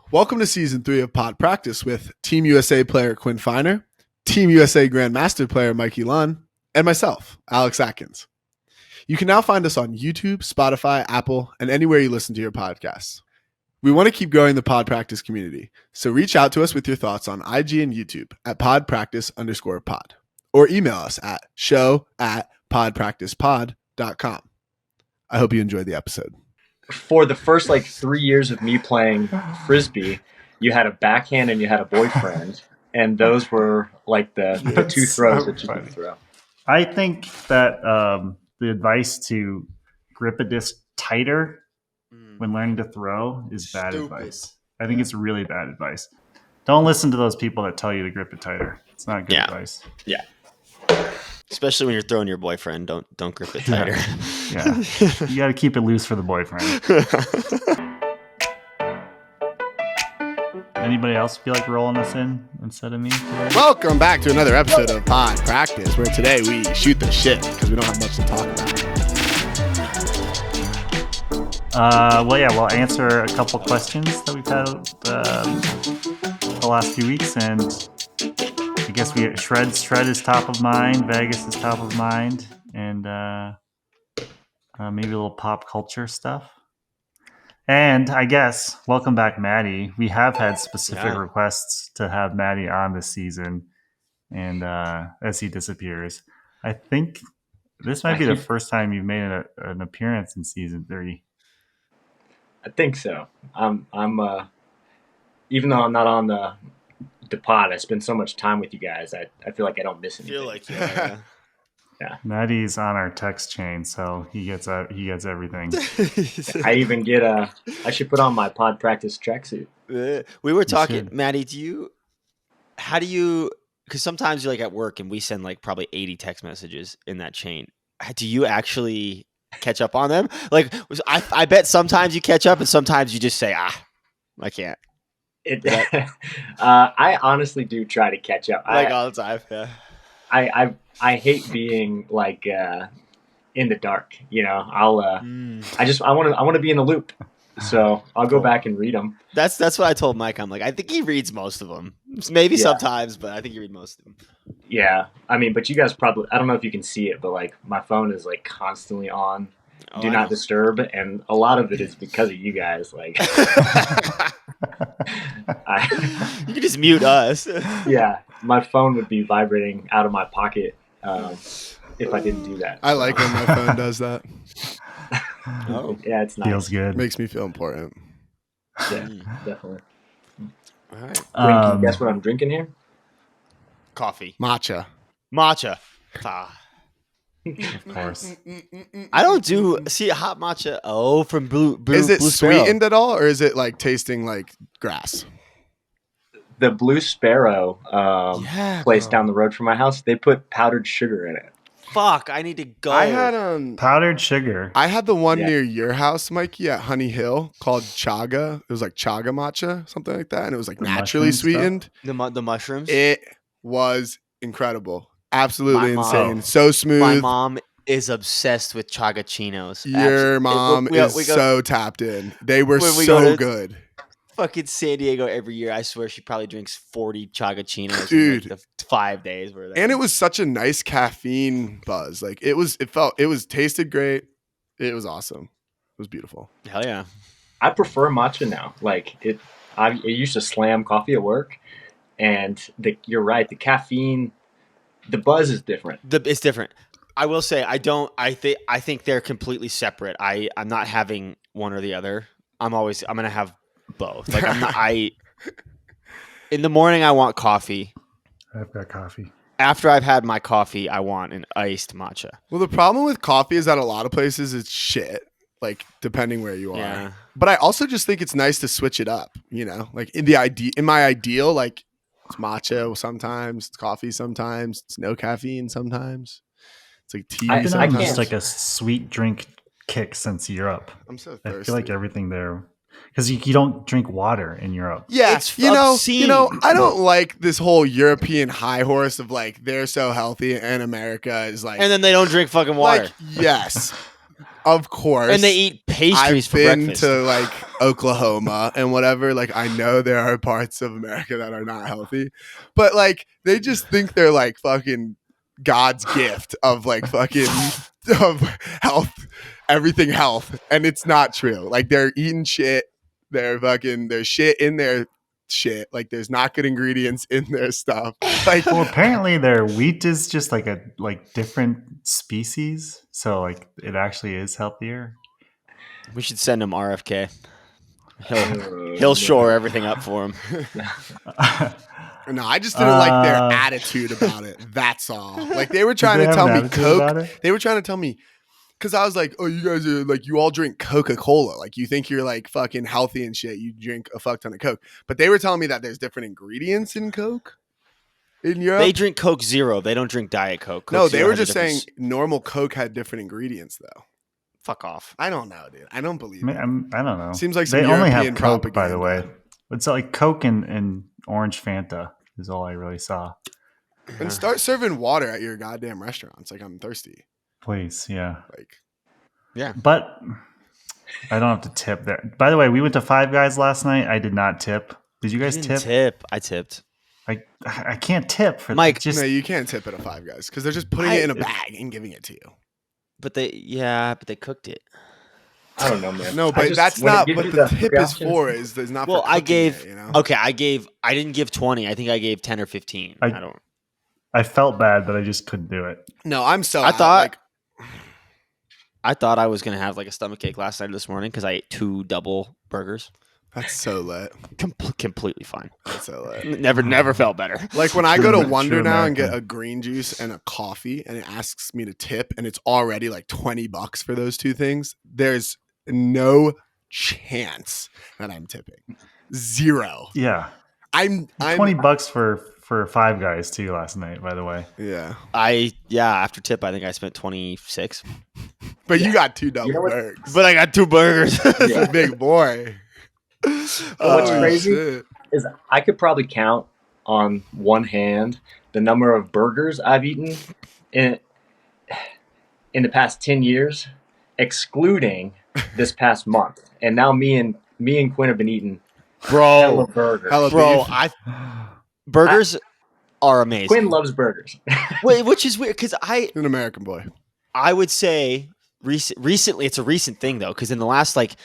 Welcome to Season 3 of Pod Practice with Team USA player Quinn, Team USA Grandmaster player Mikey Lunn, and myself, Alex Atkins. You can now find us on YouTube, Spotify, Apple, and anywhere you listen to your podcasts. We want to keep growing the Pod Practice community, so reach out to us with your thoughts on IG and YouTube at podpractice_pod, or email us at show@podpracticepod.com. I hope you enjoyed the episode. For the first 3 years of me playing Frisbee, you had a backhand and you had a boyfriend, and those were the two throws that you could throw. I think that the advice to grip a disc tighter when learning to throw is bad advice. I think it's really bad advice. Don't listen to those people that tell you to grip it tighter. It's not good advice. Yeah. Especially when you're throwing your boyfriend, don't grip it tighter. Yeah. You got to keep it loose for the boyfriend. Anybody else feel like rolling us in instead of me today? Welcome back to another episode of Pod Practice, where today we shoot the shit because we don't have much to talk about. We'll answer a couple questions that we've had the last few weeks, and I guess Shred is top of mind, Vegas is top of mind, and maybe a little pop culture stuff. And I guess, welcome back, Matty. We have had specific requests to have Matty on this season, and as he disappears, I think this might be the first time you've made an appearance in season 3. I think so. I'm even though I'm not on the pod, I spend so much time with you guys. I feel like I don't miss anything. Yeah. Matty's on our text chain, so he gets everything. I even get I should put on my Pod Practice tracksuit. We were talking, Matty. How do you? Because sometimes you're at work and we send probably 80 text messages in that chain. Do you actually catch up on them? I bet sometimes you catch up and sometimes you just say, I can't. I honestly do try to catch up. All the time. Yeah. I hate being in the dark. I'll I want to be in the loop. So I'll go back and read them. That's what I told Mike. I'm I think he reads most of them. Maybe sometimes, but I think he reads most of them. Yeah. I mean, but you guys probably, I don't know if you can see it, but my phone is constantly on do not disturb, and a lot of it is because of you guys. You can just mute us. Yeah, my phone would be vibrating out of my pocket if I didn't do that. I like when my phone does that. Yeah, it's nice. Feels good. Makes me feel important. Yeah, definitely. All right. Can you guess what I'm drinking here? Coffee. Matcha. Of course. I don't do hot matcha. Oh, from Blue. Is it Blue Sparrow. sweetened at all, or is it tasting like grass? The Blue Sparrow place down the road from my house, they put powdered sugar in it. Fuck, I need to go. I had powdered sugar. I had the one near your house, Mikey, at Honey Hill called Chaga. It was Chaga matcha, something like that, and it was naturally sweetened. The mushrooms. It was incredible. Absolutely insane. So smooth. My mom is obsessed with chagachinos. Your mom is so tapped in. They were so good. Fucking San Diego every year. I swear she probably drinks 40 chagachinos Dude, in the 5 days. And it was such a nice caffeine buzz. It tasted great. It was awesome. It was beautiful. Hell yeah. I prefer matcha now. I used to slam coffee at work, and you're right. The caffeine, the buzz is different. It's different. I will say I think they're completely separate. I'm not having one or the other. I'm gonna have both. In the morning I want coffee. I've got coffee. After I've had my coffee, I want an iced matcha. Well, the problem with coffee is that a lot of places it's shit. Depending where you are. Yeah. But I also just think it's nice to switch it up. In my ideal, it's matcha sometimes, it's coffee sometimes, it's no caffeine sometimes. It's tea. I've been on just a sweet drink kick since Europe. I'm so thirsty. I feel like everything there, because you don't drink water in Europe. Yeah, it's obscene. I don't like this whole European high horse of they're so healthy and America is and then they don't drink fucking water. Yes. Of course. And they eat pastries for breakfast. I've been to like Oklahoma and whatever. Like I know there are parts of America that are not healthy, but like they just think they're like fucking God's gift of like fucking of health, everything health, and it's not true. Like they're eating shit. There's shit in their shit. Like there's not good ingredients in their stuff. Like well, apparently their wheat is just like a different species, so like it actually is healthier. We should send him RFK. He'll shore everything up for him. No, I just didn't like their attitude about it. That's all. Like they were trying to tell me Coke. They were trying to tell me because I was like, oh, you guys are like, you all drink Coca-Cola. Like you think you're like fucking healthy and shit. You drink a fuck ton of Coke. But they were telling me that there's different ingredients in Coke in Europe. They drink Coke Zero. They don't drink Diet Coke. No, they were just saying normal Coke had different ingredients though. Fuck off. I don't know, dude. I don't believe it. I don't know. Seems like they some only European have Coke, propaganda. by the way. It's like Coke and orange Fanta is all I really saw. And start serving water at your goddamn restaurants. Like I'm thirsty. Please, yeah. Like, yeah. But I don't have to tip there. By the way, we went to Five Guys last night. I did not tip. Did you guys tip? I tipped. I can't tip for Mike. No, you can't tip at a Five Guys because they're just putting it in a bag and giving it to you. But they cooked it. I don't know, man. No, but that's not what the tip is for. Is not. Well, for I gave. it, you know? Okay, I didn't give 20. I think I gave 10 or 15. I felt bad, but I just couldn't do it. No, I'm so. I thought I was gonna have like a stomachache last night or this morning because I ate 2 double burgers. That's so lit. Completely fine. That's so lit. Never felt better. Like when I go to Wonder now and get a green juice and a coffee, and it asks me to tip, and it's already like $20 for those 2 things. There's no chance that I'm tipping. 0. Yeah, I'm $20 for Five Guys too last night. By the way, yeah. After tip, I think I spent 26. But you got 2 double burgers. But I got 2 burgers. That's a big boy. What's crazy is I could probably count on one hand the number of burgers I've eaten in the past 10 years, excluding this past month. And now me and Quinn have been eating hella burgers. Burgers are amazing. Quinn loves burgers. Wait, which is weird because an American boy. I would say recently, it's a recent thing though, because in the last like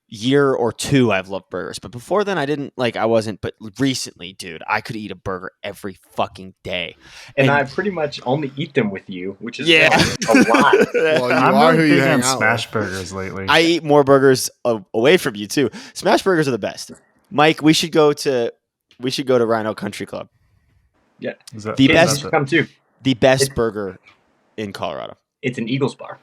year or 2 I've loved burgers, but before then I wasn't. But recently, dude, I could eat a burger every fucking day, and I pretty much only eat them with you, which is a lot. Well, I'm really big on smash burgers lately. I eat more burgers away from you too. Smash burgers are the best. Mike, we should go to Rhino Country Club. Yeah, the best. Come too. The best burger in Colorado. It's an Eagles bar.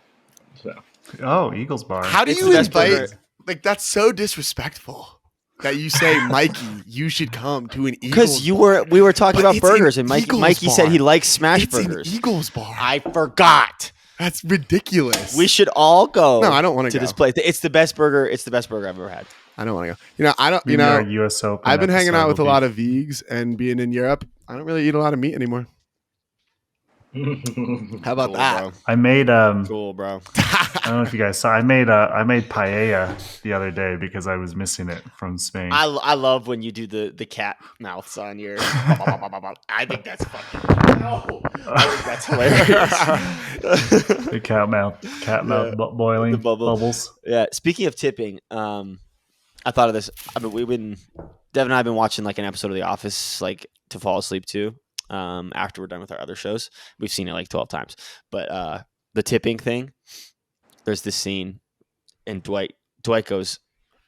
So. Eagles bar. How do you invite? Like that's so disrespectful that you say, Mikey, you should come to an Eagles. Because we were talking about burgers, and Mikey said he likes smash burgers. An Eagles bar. I forgot. That's ridiculous. We should all go. No, I don't want to go this place. It's the best burger. It's the best burger I've ever had. I don't want to go. I don't. US Open I've been hanging out with a lot of vegs and being in Europe. I don't really eat a lot of meat anymore. How about that? Bro. I made cool, bro. I don't know if you guys saw. I made paella the other day because I was missing it from Spain. I love when you do the cat mouths on your. I think that's fucking. No, I think that's hilarious. The cat mouth boiling the bubbles. Yeah. Speaking of tipping, I thought of this. I mean, Dev and I have been watching like an episode of The Office, like to fall asleep to. After we're done with our other shows, we've seen it like 12 times. But the tipping thing, there's this scene, and Dwight goes,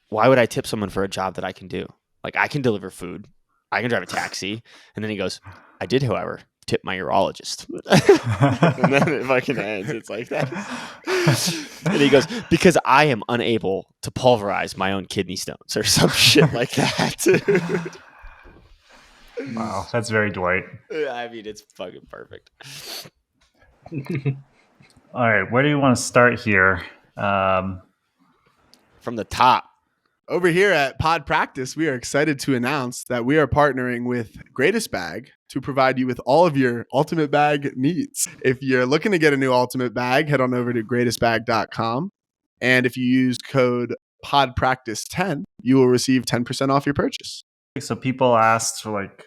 "Why would I tip someone for a job that I can do? Like I can deliver food, I can drive a taxi." And then he goes, "I did, however, tip my urologist." And then it fucking ends. It's like that. And he goes, "Because I am unable to pulverize my own kidney stones," or some shit like that. Wow, that's very Dwight. I mean, it's fucking perfect. All right, where do you want to start here? From the top. Over here at Pod Practice, we are excited to announce that we are partnering with Greatest Bag to provide you with all of your ultimate bag needs. If you're looking to get a new ultimate bag, head on over to greatestbag.com. And if you use code PODPRACTICE10, you will receive 10% off your purchase. So people asked, like,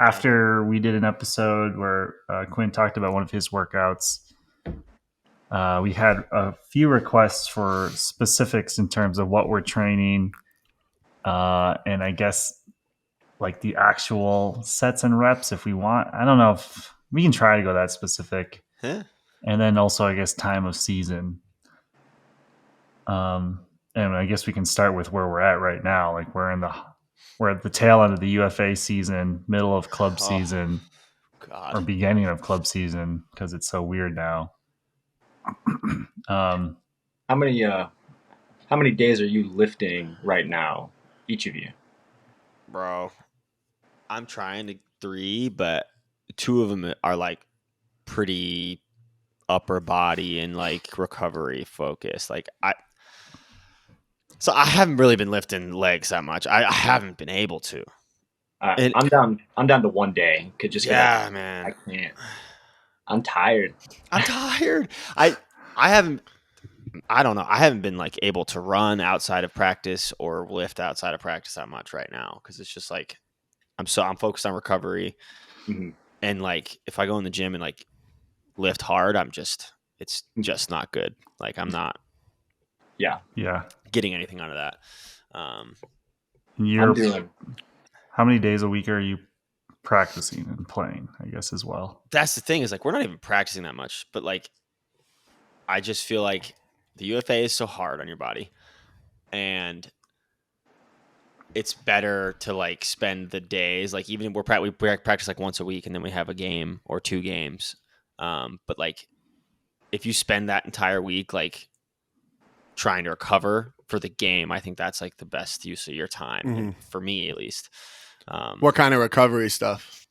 after we did an episode where Quinn talked about one of his workouts, we had a few requests for specifics in terms of what we're training, and I guess like the actual sets and reps if we want. I don't know if we can try to go that specific. Huh? And then also, I guess, time of season. And I guess we can start with where we're at right now. Like we're at the tail end of the UFA season, middle of club season, God. or beginning of club season because it's so weird now. How many days are you lifting right now, each of you? Bro, I'm trying to 3, but 2 of them are like pretty upper body and like recovery focused. Like I haven't really been lifting legs that much. I haven't been able to. I'm down to 1 day. Man. I can't. I'm tired. I haven't. I don't know. I haven't been like able to run outside of practice or lift outside of practice that much right now because it's just like I'm focused on recovery, and like if I go in the gym and like lift hard, it's just not good. Like I'm not. Yeah. Getting anything out of that. How many days a week are you practicing and playing, I guess, as well? That's the thing is like we're not even practicing that much, but like I just feel like the UFA is so hard on your body, and it's better to like spend the days like even we practice like once a week and then we have a game or 2 games. But like if you spend that entire week like trying to recover for the game, I think that's like the best use of your time, for me at least. What kind of recovery stuff?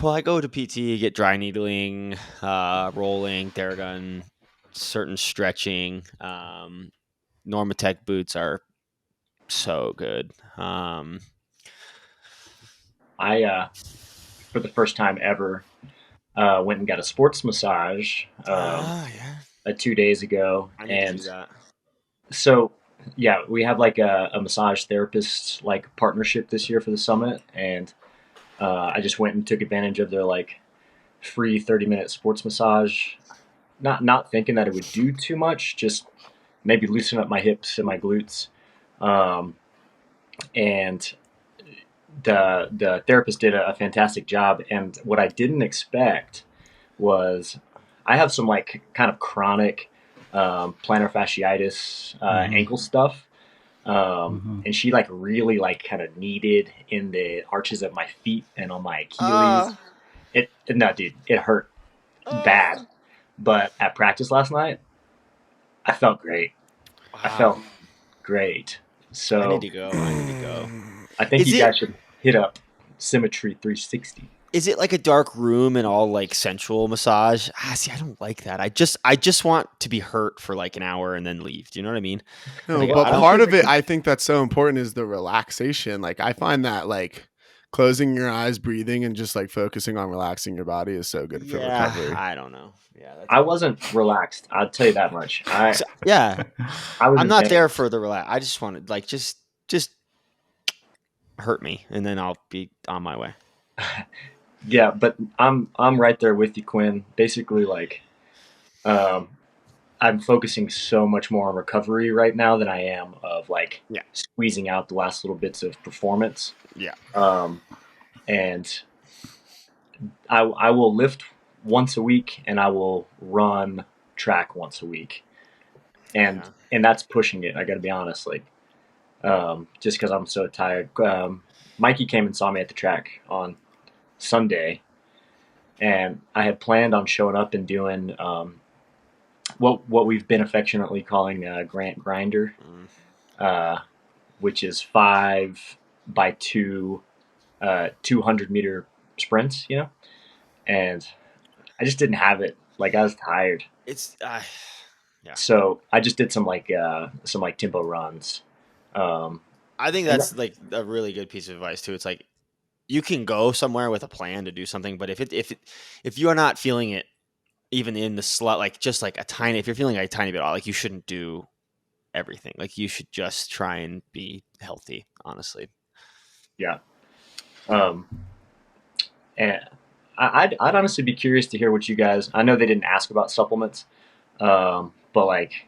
Well, I go to PT, get dry needling, rolling, Theragun, certain stretching. Normatec boots are so good. I for the first time ever went and got a sports massage 2 days ago. I need to do that. So yeah, we have like a massage therapist like partnership this year for the summit, and I just went and took advantage of their like free 30-minute sports massage. Not thinking that it would do too much, just maybe loosen up my hips and my glutes. And the therapist did a fantastic job. And what I didn't expect was I have some like kind of chronic plantar fasciitis ankle stuff. And she like really like kind of kneaded in the arches of my feet and on my Achilles. It hurt bad. But at practice last night, I felt great. Wow. I felt great. So I need to go. I think you guys should hit up Symmetry 360. Is it like a dark room and all like sensual massage? See, I don't like that. I just want to be hurt for like an hour and then leave. Do you know what I mean? No, like, but part of it, I think that's so important is the relaxation. Like I find that like closing your eyes, breathing, and just like focusing on relaxing your body is so good for recovery. I don't know. Yeah, I wasn't relaxed. I'll tell you that much. I'm not there for the relax. I just want to like just hurt me and then I'll be on my way. Yeah, but I'm right there with you, Quinn. Basically, like, I'm focusing so much more on recovery right now than I am of like squeezing out the last little bits of performance. Yeah. And I will lift once a week and I will run track once a week, and that's pushing it. I got to be honest, like, just because I'm so tired. Mikey came and saw me at the track on Sunday, and I had planned on showing up and doing what we've been affectionately calling Grant Grinder, which is 5 by 2 200-meter sprints, you know, and I just didn't have it. Like I was tired. So I just did some tempo runs. I think that's like a really good piece of advice too. It's like you can go somewhere with a plan to do something, but if you are not feeling it even in the slot, like just like a tiny, if you're feeling like a tiny bit off, like you shouldn't do everything. Like you should just try and be healthy, honestly. Yeah. And I'd honestly be curious to hear what you guys, I know they didn't ask about supplements, but like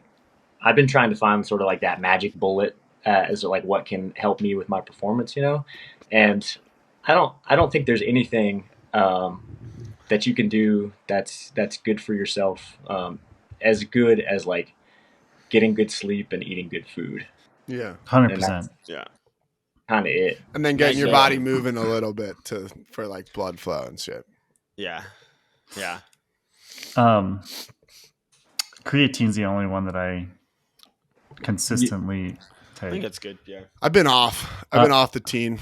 I've been trying to find sort of like that magic bullet as like what can help me with my performance, you know? And I don't think there's anything that you can do that's good for yourself, as good as like getting good sleep and eating good food. Yeah, 100%. Yeah, kind of it. And then getting your body moving a little bit for like blood flow and shit. Yeah. Creatine's the only one that I consistently take. I think that's good. Yeah. I've been off the teen.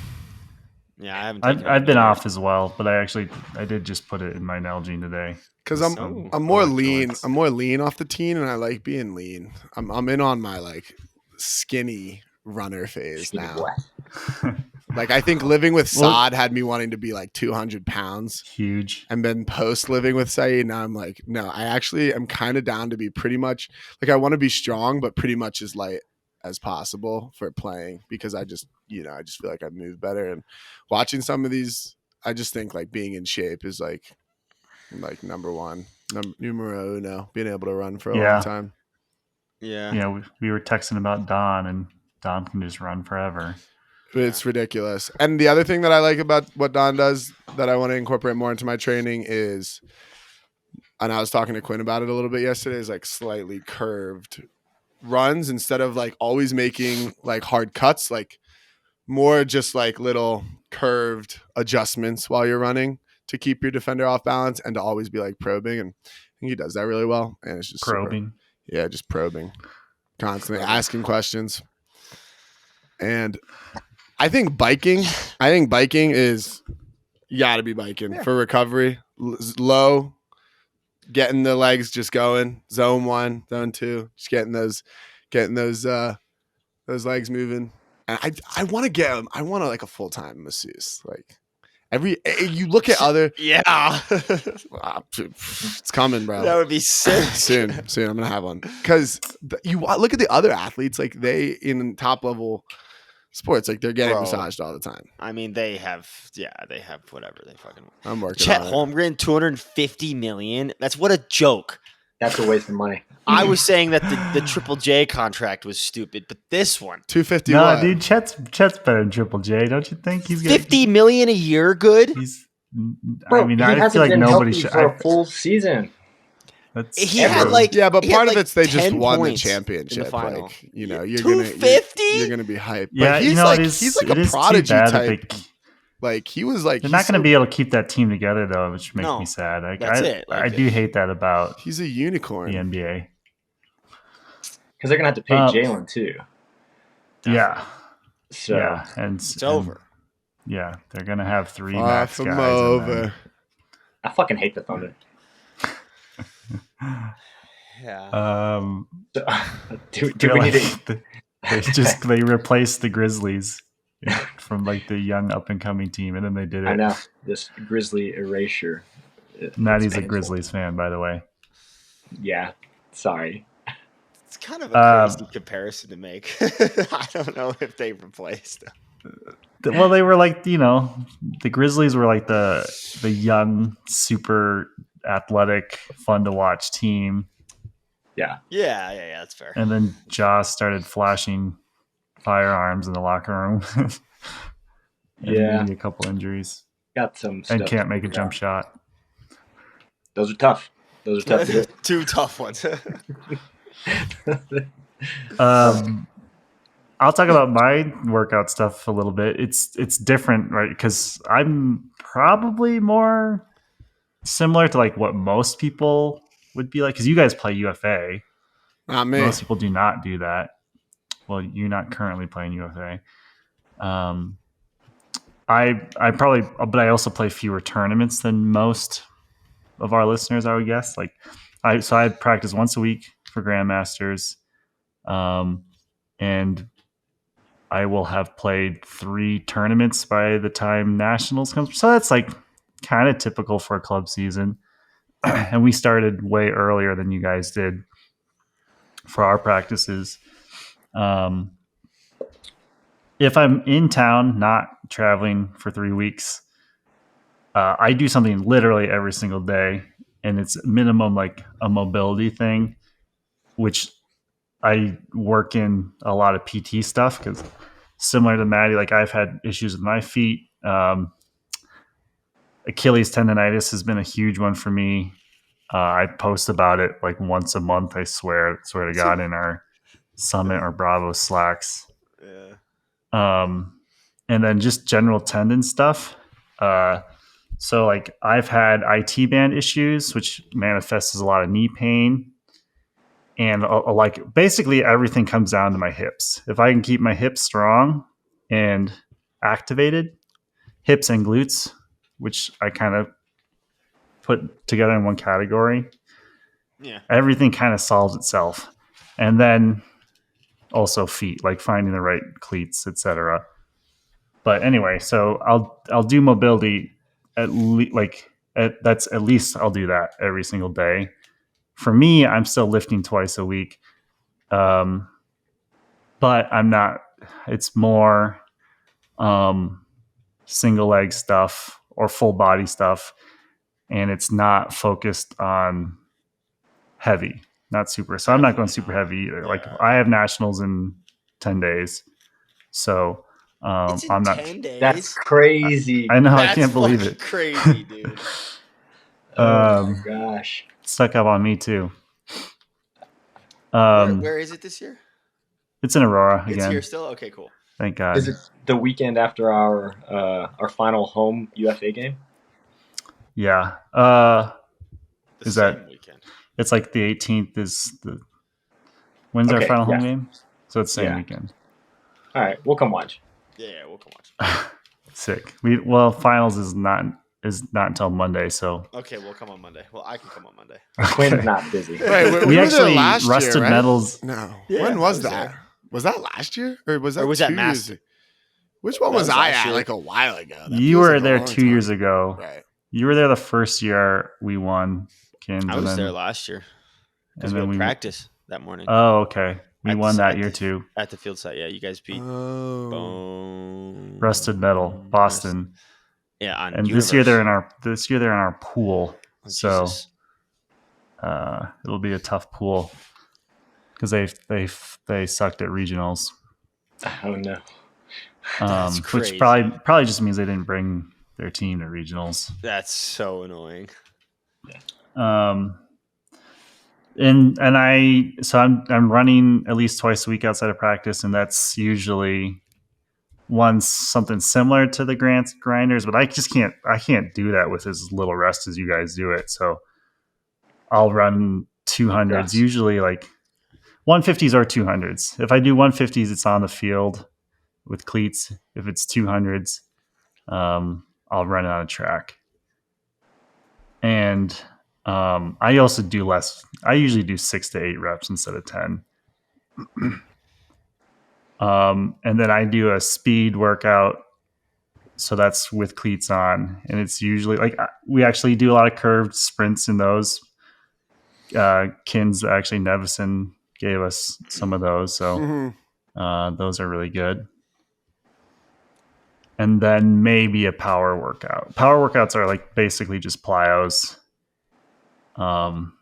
Yeah, I haven't. I've been off as well, but I did just put it in my Nalgene today. Because I'm more lean. I'm more lean off the teen, and I like being lean. I'm in on my like skinny runner phase now. Like I think living with Saad had me wanting to be like 200 pounds, huge. And then post living with Saeed, now I'm like, no, I actually am kind of down to be pretty much like I want to be strong, but pretty much as light as possible for playing because I just feel like I move better. And watching some of these, I just think like being in shape is like number one, numero uno, being able to run for a long time. Yeah. We were texting about Don, and Don can just run forever. It's ridiculous. And the other thing that I like about what Don does that I want to incorporate more into my training is, and I was talking to Quinn about it a little bit yesterday, is like slightly curved runs instead of like always making like hard cuts, like more just like little curved adjustments while you're running to keep your defender off balance and to always be like probing. And I think he does that really well. And it's just probing. Just probing, constantly asking questions. And I think biking is, you got to be biking for recovery. Low, getting the legs just going. Zone 1, zone 2, just getting those legs moving. And I want to get them. I want like a full-time masseuse. Like you look at other. Yeah. It's coming, bro. That would be sick. Soon. I'm gonna have one because you look at the other athletes, like they in top level sports, like they're getting massaged all the time. I mean, they have whatever they fucking. I'm working. Chet on Holmgren, $250 million. That's what a joke. That's a waste of money. I was saying that the Triple J contract was stupid, but this one, $250. No, dude, Chet's better than Triple J, don't you think? He's $50 million a year. Good. Bro, I mean, he I feel like nobody should for a full season. He had like but part of it's they just 10 won the points championship. in the final. Like you're 250. You're gonna be hyped. Yeah, but he's like a prodigy type. Like he was like they're not going to be able to keep that team together though, which makes me sad. Like, that's it. I do hate that about. He's a unicorn. The NBA. Because they're gonna have to pay Jalen too. Yeah. So yeah, and it's over. Yeah, they're gonna have 3 max guys. Over. I fucking hate the Thunder. Yeah. Do we need to? They replaced the Grizzlies from like the young up and coming team, and then they did it. I know this Grizzly erasure. Maddie's a Grizzlies fan, by the way. Yeah, sorry. It's kind of a crazy comparison to make. I don't know if they replaced them. Well, they were like, the Grizzlies were like the young, super athletic, fun to watch team. Yeah, that's fair. And then Josh started flashing firearms in the locker room. Maybe a couple injuries. Got some and stuff can't make a jump shot. Those are tough. To do. 2 tough ones. I'll talk about my workout stuff a little bit. It's different, right? Because I'm probably more similar to like what most people would be like. Because you guys play UFA. Not me. Most people do not do that. Well, you're not currently playing UFA. I probably, but I also play fewer tournaments than most of our listeners, I would guess. Like, I practice once a week for Grandmasters, and I will have played 3 tournaments by the time Nationals comes. So that's like kind of typical for a club season. and we started way earlier than you guys did for our practices. If I'm in town, not traveling for 3 weeks, I do something literally every single day, and it's minimum like a mobility thing, which I work in a lot of PT stuff because similar to Matty, like I've had issues with my feet. Achilles tendonitis has been a huge one for me. I post about it like once a month. I swear to God, in our Summit or Bravo Slacks. Yeah. And then just general tendon stuff. So like I've had IT band issues, which manifests as a lot of knee pain. And like basically everything comes down to my hips. If I can keep my hips strong and activated, hips and glutes, which I kind of put together in one category, everything kind of solves itself. And then also feet, like finding the right cleats, etc. But anyway, so I'll do mobility at least I'll do that every single day. For me, I'm still lifting twice a week. But I'm not, it's more single leg stuff or full body stuff. And it's not focused on heavy, not super. So I'm not going super heavy either. Yeah. Like I have nationals in 10 days. So I'm not. 10 days? That's crazy. I know. That's I can't believe it. Crazy, dude. Oh my gosh. Stuck up on me too. Where is it this year? It's in Aurora again. It's here still? Okay, cool. Thank God. Is it the weekend after our final home UFA game? Yeah. Is that weekend? It's like the 18th is the. When's our final home game? So it's the same weekend. All right, we'll come watch. Yeah, we'll come watch. Sick. Finals is not until Monday, so. Okay, we'll come on Monday. Well, I can come on Monday. Quinn's not busy. Wait, we actually last rusted year, right? medals. No. Yeah, when was that? There. Was that last year, or was that? Or was that Master? Which one was I at? Like a while ago. You were there 2 years ago. Right. You were there the first year we won. I was there last year because we had practice that morning. Oh, okay. We won that year too. At the field site, yeah. You guys beat Rusted Metal, Boston. Yeah, on and Universe. This year they're in our pool. So it'll be a tough pool because they sucked at regionals. Oh no. That's crazy. Which probably just means they didn't bring their team to regionals. That's so annoying. I'm running at least twice a week outside of practice, and that's usually something similar to the grinders, but I can't do that with as little rest as you guys do it. So I'll run 200s, usually like 150s or 200s. If I do 150s, it's on the field with cleats. If it's 200s, I'll run it on a track. And I also do less. I usually do 6 to 8 reps instead of 10. And then I do a speed workout. So that's with cleats on. And it's usually like we actually do a lot of curved sprints in those. Kins, actually, Nevison gave us some of those. So those are really good. And then maybe a power workout. Power workouts are like basically just plyos. And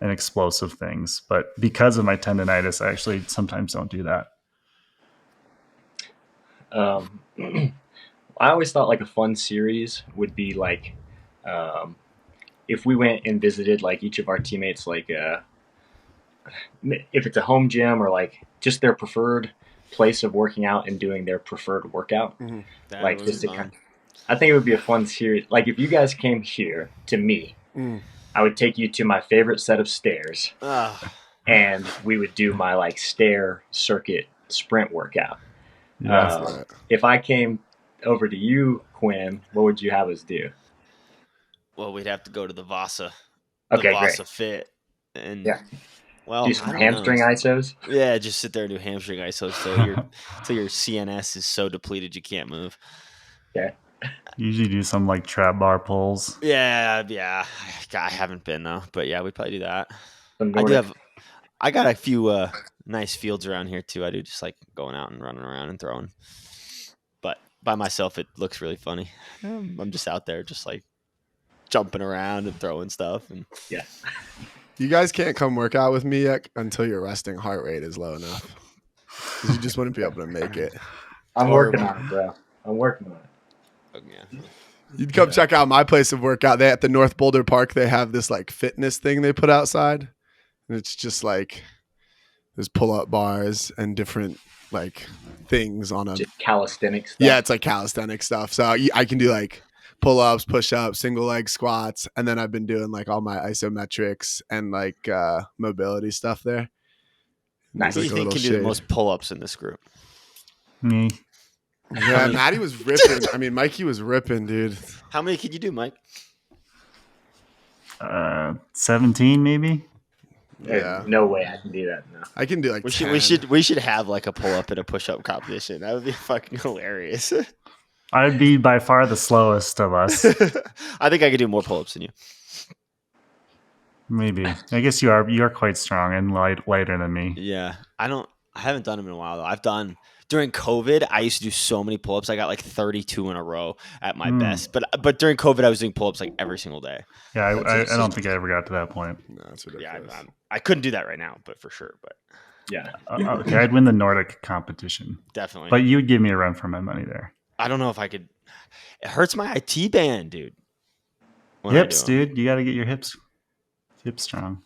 explosive things, but because of my tendonitis, I actually sometimes don't do that. I always thought like a fun series would be like if we went and visited like each of our teammates, like if it's a home gym or like just their preferred place of working out and doing their preferred workout. Like just to I think it would be a fun series. Like if you guys came here to me, I would take you to my favorite set of stairs, and we would do my like stair circuit sprint workout. If I came over to you, Quinn, what would you have us do? Well, we'd have to go to the Vasa. Okay, Vasa great. Fit, and do some hamstring isos. Yeah, just sit there and do hamstring isos till your CNS is so depleted you can't move. Okay. Usually do some like trap bar pulls. Yeah. I haven't been though, but yeah, we probably do that. Nordic. I got a few nice fields around here too. I do just like going out and running around and throwing. But by myself, it looks really funny. I'm just out there, just like jumping around and throwing stuff. And yeah, you guys can't come work out with me yet until your resting heart rate is low enough. Because you just wouldn't be able to make it. I'm working on it, bro. I'm working on it. yeah. You'd come check out my place of workout. They at the North Boulder Park, they have this like fitness thing they put outside. And it's just like there's pull-up bars and different like things on a just calisthenics stuff. Yeah, it's like calisthenic stuff. So I can do like pull-ups, push-ups, single leg squats, and then I've been doing like all my isometrics and like mobility stuff there. Nice. Who do you think can do the most pull-ups in this group? Me. Yeah, Matty was ripping. I mean, Mikey was ripping, dude. How many can you do, Mike? 17 maybe. Yeah. No way I can do that. No. I can do like we should have like a pull-up and a push-up competition. That would be fucking hilarious. I'd be by far the slowest of us. I think I could do more pull-ups than you. Maybe. I guess you're quite strong and lighter than me. Yeah. I haven't done them in a while though. I've done during COVID, I used to do so many pull-ups. I got like 32 in a row at my best. But during COVID, I was doing pull-ups like every single day. Yeah, I don't think I ever got to that point. No, that's ridiculous. Yeah, I couldn't do that right now, but for sure. But yeah. Okay, I'd win the Nordic competition. Definitely. But you would give me a run for my money there. I don't know if I could. It hurts my IT band, dude. Hips, dude. You got to get your hips strong.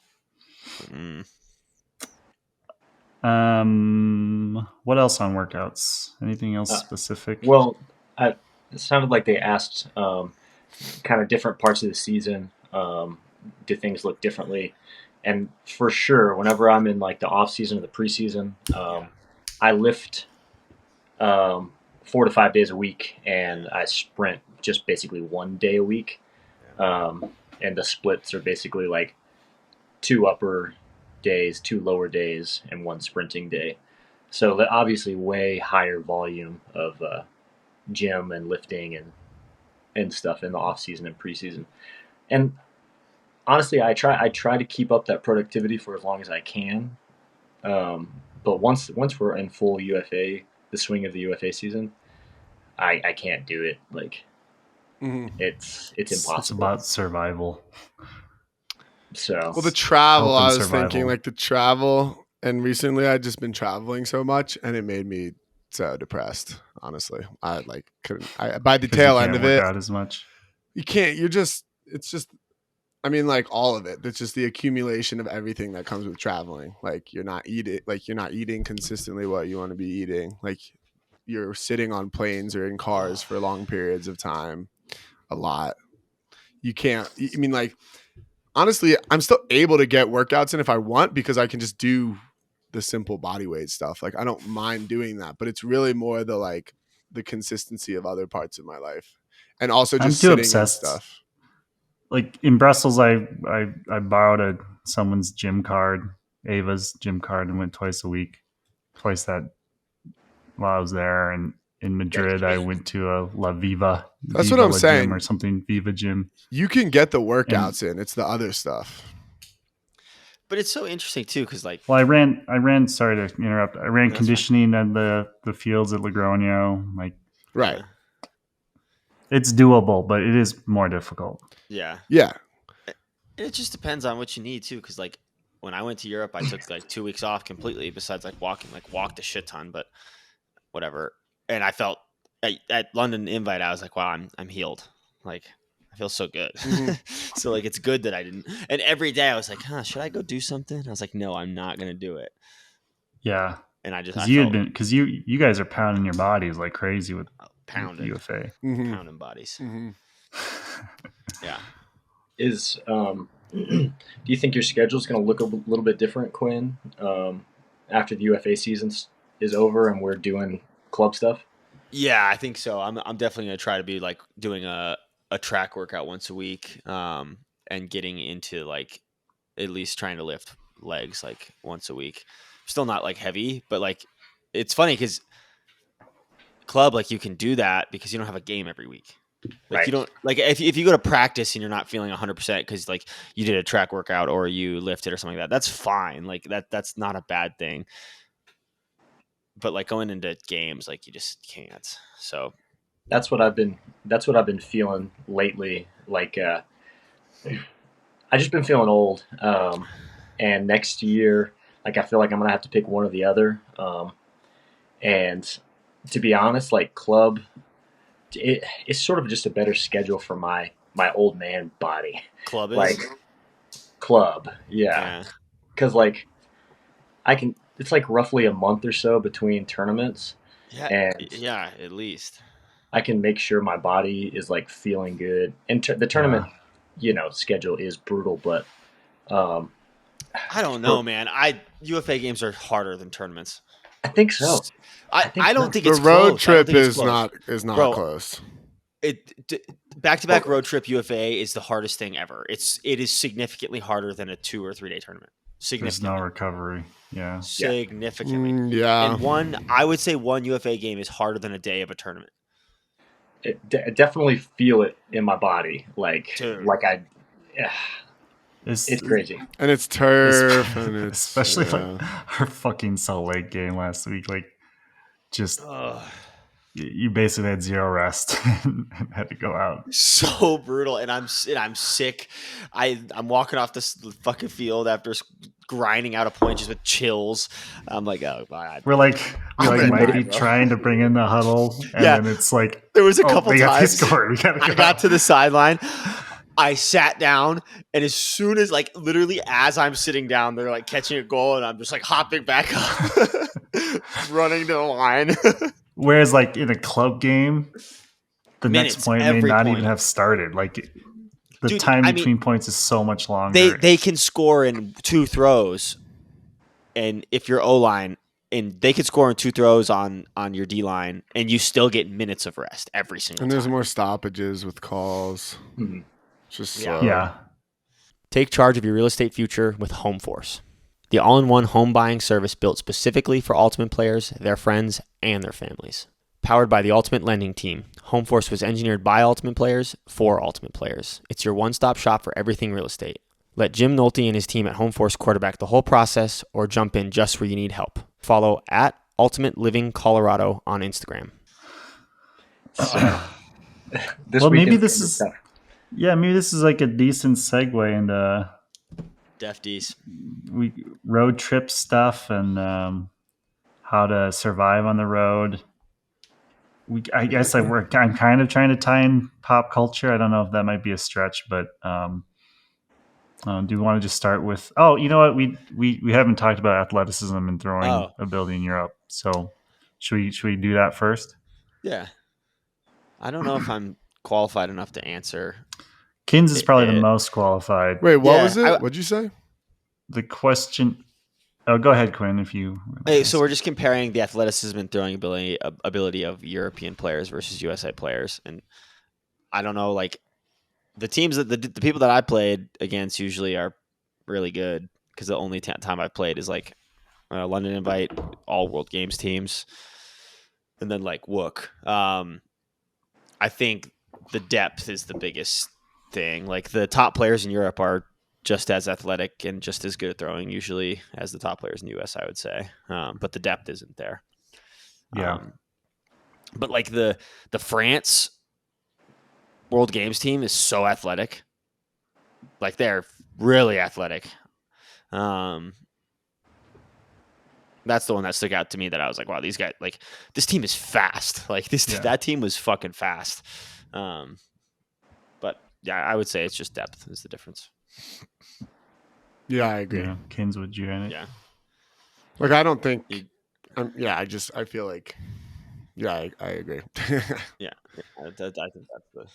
What else on workouts? Anything else specific? Well, it sounded like they asked kind of different parts of the season. Do things look differently? And for sure, whenever I'm in like the off season or the preseason, I lift 4 to 5 days a week, and I sprint just basically 1 day a week. And the splits are basically like 2 upper days, 2 lower days, and 1 sprinting day. So obviously way higher volume of gym and lifting and stuff in the off season and preseason. And honestly, I try to keep up that productivity for as long as I can. But once we're in full UFA, the swing of the UFA season, I can't do it. Like it's impossible. It's about survival. So well, the travel, I was survival. thinking like the travel, and recently I'd just been traveling so much, and it made me so depressed. Honestly, I like couldn't. By the tail end of it, out as much. You can't. It's just. I mean, like all of it. It's just the accumulation of everything that comes with traveling. Like you're not eating consistently what you want to be eating. Like you're sitting on planes or in cars for long periods of time, a lot. You can't. I mean, like. Honestly, I'm still able to get workouts in if I want because I can just do the simple body weight stuff. Like I don't mind doing that, but it's really more the consistency of other parts of my life, and also just I'm too sitting obsessed. and stuff. Like in Brussels, I borrowed someone's gym card, Ava's gym card, and went twice that while I was there. And in Madrid, I went to a La Viva. That's what I'm saying. Gym or something, Viva Gym. You can get the workouts in. It's the other stuff. But it's so interesting too, because like, well, I ran. Sorry to interrupt. I ran conditioning at the fields at Logroño. Like, right. It's doable, but it is more difficult. Yeah. It just depends on what you need too, because like when I went to Europe, I took like 2 weeks off completely. Besides like walking, like walked a shit ton, but whatever. And I felt at London Invite, I was like, wow, I'm healed. Like I feel so good. Mm-hmm. So like it's good that I didn't. And every day I was like, should I go do something? I was like, no, I'm not gonna do it. Yeah. And because you guys are pounding your bodies like crazy with UFA. Mm-hmm. Pounding bodies. Mm-hmm. Yeah. Do you think your schedule is going to look a little bit different, Quinn, after the UFA season is over and we're doing club stuff? Yeah, I think so. I'm definitely going to try to be like doing a track workout once a week, and getting into like at least trying to lift legs like once a week. Still not like heavy, but like it's funny because club, like you can do that because you don't have a game every week. Like Right. you don't like if you go to practice and you're not feeling 100% because like you did a track workout or you lifted or something like that. That's fine. Like that's not a bad thing. But like going into games, like you just can't. So that's what I've been feeling lately. Like I just been feeling old. And next year, like I feel like I'm gonna have to pick one or the other. And to be honest, like club, it's sort of just a better schedule for my old man body. club is Like club, yeah. Because like I can, it's like roughly a month or so between tournaments. And at least I can make sure my body is like feeling good. And the tournament, schedule is brutal, but I don't know, man. UFA games are harder than tournaments. I think so. I don't think it's the road close. trip is not close. Back-to-back road trip UFA is the hardest thing ever. It is significantly harder than a 2 or 3 day tournament. There's no recovery. Yeah. Significantly. Yeah. And I would say one UFA game is harder than a day of a tournament. I definitely feel it in my body. Like it's crazy. And it's turf. And it's, especially like our fucking Salt Lake game last week. Like just you basically had 0 rest and had to go out. So brutal, and I'm sick. I'm walking off this fucking field after grinding out a point just with chills. I'm like, oh god. We might be trying to bring in the huddle, and then it's like there was a couple times I got to the sideline. I sat down, and as soon as literally as I'm sitting down, they're like catching a goal, and I'm just like hopping back up, running to the line. Whereas, like in a club game, the next point may not even have started. Like the time between points is so much longer. They can score in 2 throws, and if you're O-line, and they could score in 2 throws on your D-line, and you still get minutes of rest every single time. And there's more stoppages with calls. Mm-hmm. Just yeah. Take charge of your real estate future with HomeForce, the all-in-one home buying service built specifically for Ultimate players, their friends, and their families. Powered by the Ultimate Lending Team, HomeForce was engineered by Ultimate players for Ultimate players. It's your one-stop shop for everything real estate. Let Jim Nolte and his team at HomeForce quarterback the whole process, or jump in just where you need help. Follow at Ultimate Living Colorado on Instagram. Maybe this is like a decent segue into Defties. Road trip stuff and how to survive on the road. I guess I'm kind of trying to tie in pop culture. I don't know if that might be a stretch, but do we want to just start with? Oh, you know what? We haven't talked about athleticism and throwing ability in Europe. So should we do that first? Yeah. I don't know if I'm qualified enough to answer. Kins is probably the most qualified. Wait, what was it? What'd you say? The question. Oh, go ahead, Quinn. If you. So we're just comparing the athleticism and throwing ability of European players versus USA players, and I don't know, like the teams that the people that I played against usually are really good because the only time I've played is like London Invite, all World Games teams, and then like Wook. I think the depth is the biggest thing. Like the top players in Europe are just as athletic and just as good at throwing usually as the top players in the US, I would say. But the depth isn't there. Yeah. But like the France World Games team is so athletic. Like they're really athletic. That's the one that stuck out to me that I was like, wow, these guys, like this team is fast. Like that team was fucking fast. But yeah, I would say it's just depth is the difference. Yeah, I agree. Yeah. Kins, would you in it? Yeah. Like, I don't think. I feel like. Yeah, I agree. Yeah, I think that's the.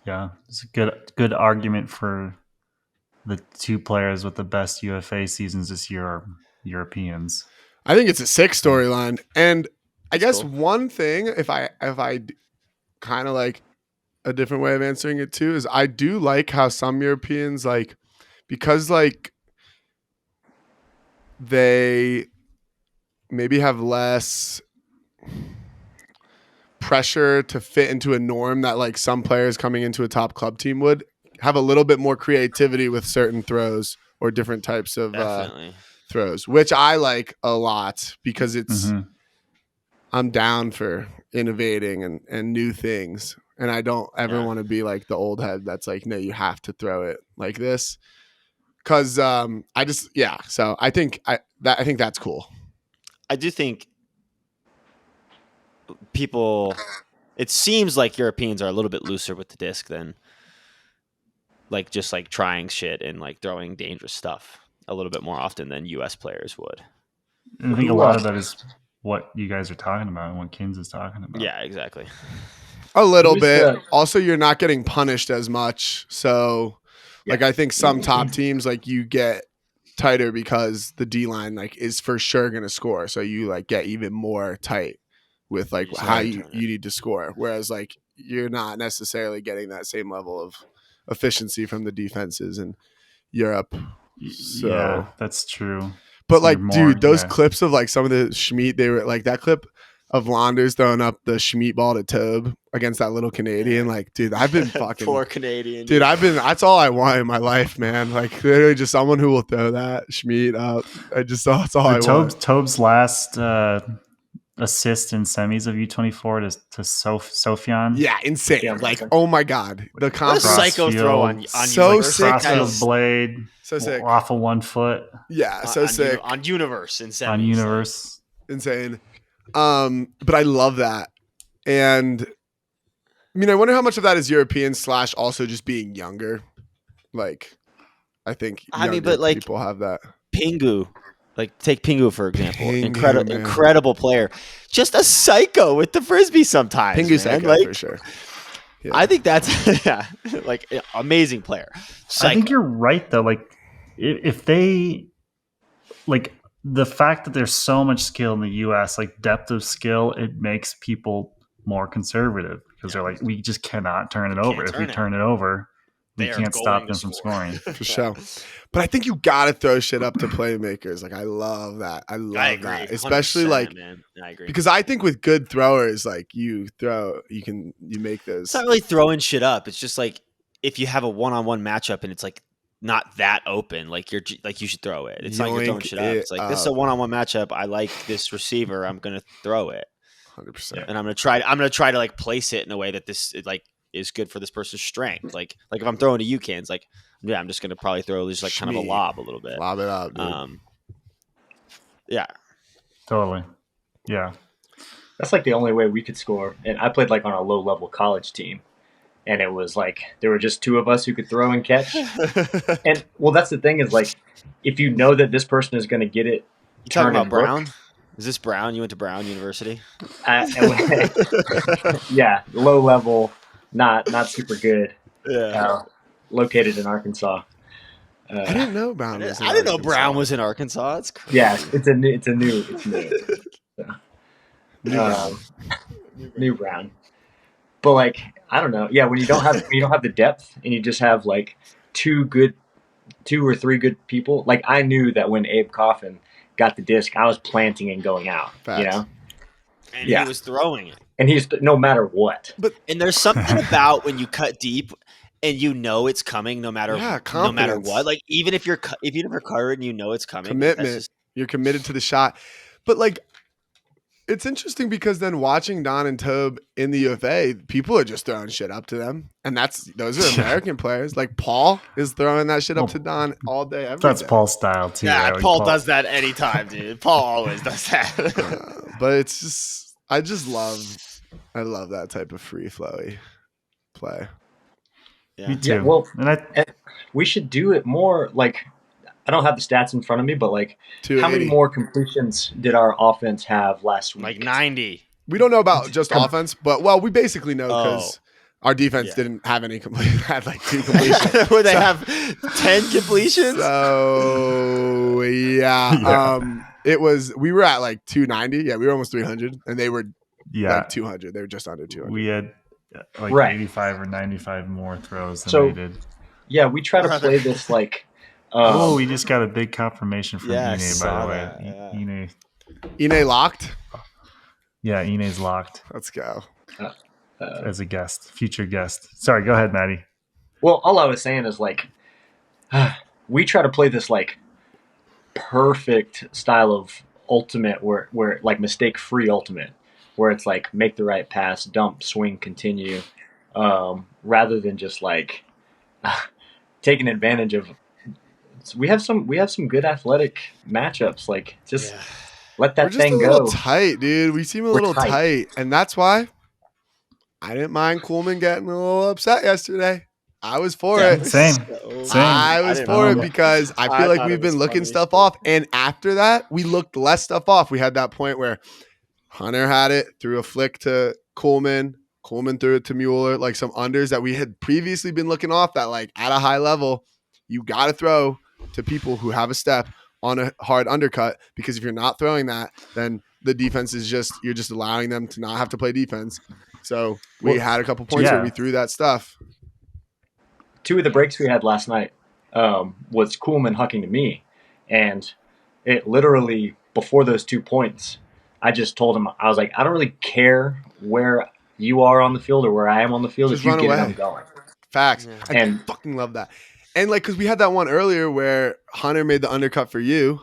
Yeah, it's a good argument for the 2 players with the best UFA seasons this year are Europeans. I think it's a sick storyline, and I guess one thing, if I kind of like a different way of answering it too, is I do like how some Europeans like, because like they maybe have less pressure to fit into a norm that like some players coming into a top club team would have a little bit more creativity with certain throws or different types of throws, which I like a lot because it's I'm down for innovating and new things. And I don't ever want to be like the old head that's like, no, you have to throw it like this. Cause so I think that's cool. I do think it seems like Europeans are a little bit looser with the disc than like just like trying shit and like throwing dangerous stuff a little bit more often than US players would. And I think a lot of that is what you guys are talking about and what Kins is talking about. Yeah, exactly. A little bit. Also, you're not getting punished as much. So, like, I think some top teams, like, you get tighter because the D line, like, is for sure going to score. So you, like, get even more tight with, like, how you need to score. Whereas, like, you're not necessarily getting that same level of efficiency from the defenses in Europe. So, yeah, that's true. But, like, dude, those clips of, like, some of the Schmidt, they were, like, that clip of Launders throwing up the Schmidt ball to Tobe against that little Canadian. Like, dude, I've been fucking poor Canadian. Dude, that's all I want in my life, man. Like, literally just someone who will throw that Schmidt up. That's all I want. Tobe's last assist in semis of U24 to Sofian. Yeah, insane. Yeah, like, oh my God. The psycho throw on so sick. Crossfield blade. So sick. Off of 1 foot. Yeah, so sick. On Universe in semis. On Universe. Insane. But I love that. And I mean, I wonder how much of that is European / also just being younger. Like, I think people have that. Pingu, like take Pingu for example, incredible player, just a psycho with the Frisbee sometimes. Pingu psycho, like, for sure. Yeah. I think that's like amazing player. Psycho. I think you're right though. Like, if they like. The fact that there's so much skill in the U.S., like depth of skill, it makes people more conservative because they're like, we just cannot turn it over. If we turn it over, we can't stop them from scoring. For sure. But I think you got to throw shit up to playmakers. Like, I love that. I love that. Especially like, man. I agree. Because I think with good throwers, like you make those. It's not really throwing shit up. It's just like if you have a one-on-one matchup and it's like, not that open, like you should throw it. It's not like you're throwing shit up. It's like this is a one-on-one matchup. I like this receiver. I'm gonna throw it, 100%. And I'm gonna try to like place it in a way that this like is good for this person's strength. Like if I'm throwing to UCANs, like I'm just gonna probably throw just like kind of a lob a little bit. Lob it up, dude. Yeah, totally. Yeah, that's like the only way we could score. And I played like on a low-level college team. And it was like there were just 2 of us who could throw and catch. And well, that's the thing is like if you know that this person is going to get it. You talking about Brown? Is this Brown? You went to Brown University? Yeah, low level, not super good. Yeah, located in Arkansas. I didn't know Brown. I didn't know Brown was in Arkansas. That's crazy. Yeah, it's new. So, new Brown. But like I don't know, yeah. When you don't have the depth, and you just have like 2 or 3 good people. Like I knew that when Abe Coffin got the disc, I was planting and going out. Facts. You know, and he was throwing it, and he's no matter what. And there's something about when you cut deep and you know it's coming, no matter what. Like even if you're covered and you know it's coming, commitment. You're committed to the shot, but like. It's interesting because then watching Don and Tobe in the UFA, people are just throwing shit up to them. And those are American players. Like Paul is throwing that shit up to Don all day, every day. That's Paul's style too. Yeah, right? Paul does that anytime, dude. Paul always does that. But it's just, I love that type of free flowy play. Yeah. Me too. Yeah, well, and we should do it more like, I don't have the stats in front of me, but like how many more completions did our offense have last week? Like 90. We don't know about just offense, but we basically know because our defense didn't have any completions. Had like 2 completions. Would they have 10 completions? So we were at like 290. Yeah, we were almost 300, and they were like 200. They were just under 200. We had like 85 or 95 more throws than they did. Yeah, we try to play this like. We just got a big confirmation from Ine, by the way. Ine locked? Yeah, Ine's locked. Let's go. as a guest, future guest. Sorry, go ahead, Matty. Well, all I was saying is like, we try to play this like perfect style of ultimate where like mistake-free ultimate, where it's like make the right pass, dump, swing, continue, rather than just like taking advantage of. We have some good athletic matchups. Like just let that thing go. We're just a little tight, dude. We seem a little tight, and that's why I didn't mind Coleman getting a little upset yesterday. I was for it. Same. I was for it because I feel like we've been looking stuff off. And after that, we looked less stuff off. We had that point where Hunter had it, threw a flick to Coleman. Coleman threw it to Mueller, like some unders that we had previously been looking off that like at a high level, you got to throw to people who have a step on a hard undercut, because if you're not throwing that, then the defense is you're just allowing them to not have to play defense. So we had a couple points where we threw that stuff. 2 of the breaks we had last night was Coolman hucking to me. And it literally, before those 2 points, I just told him, I was like, I don't really care where you are on the field or where I am on the field. Just if you run get away. It, I'm going. Facts. Yeah. I fucking love that. And like, because we had that one earlier where Hunter made the undercut for you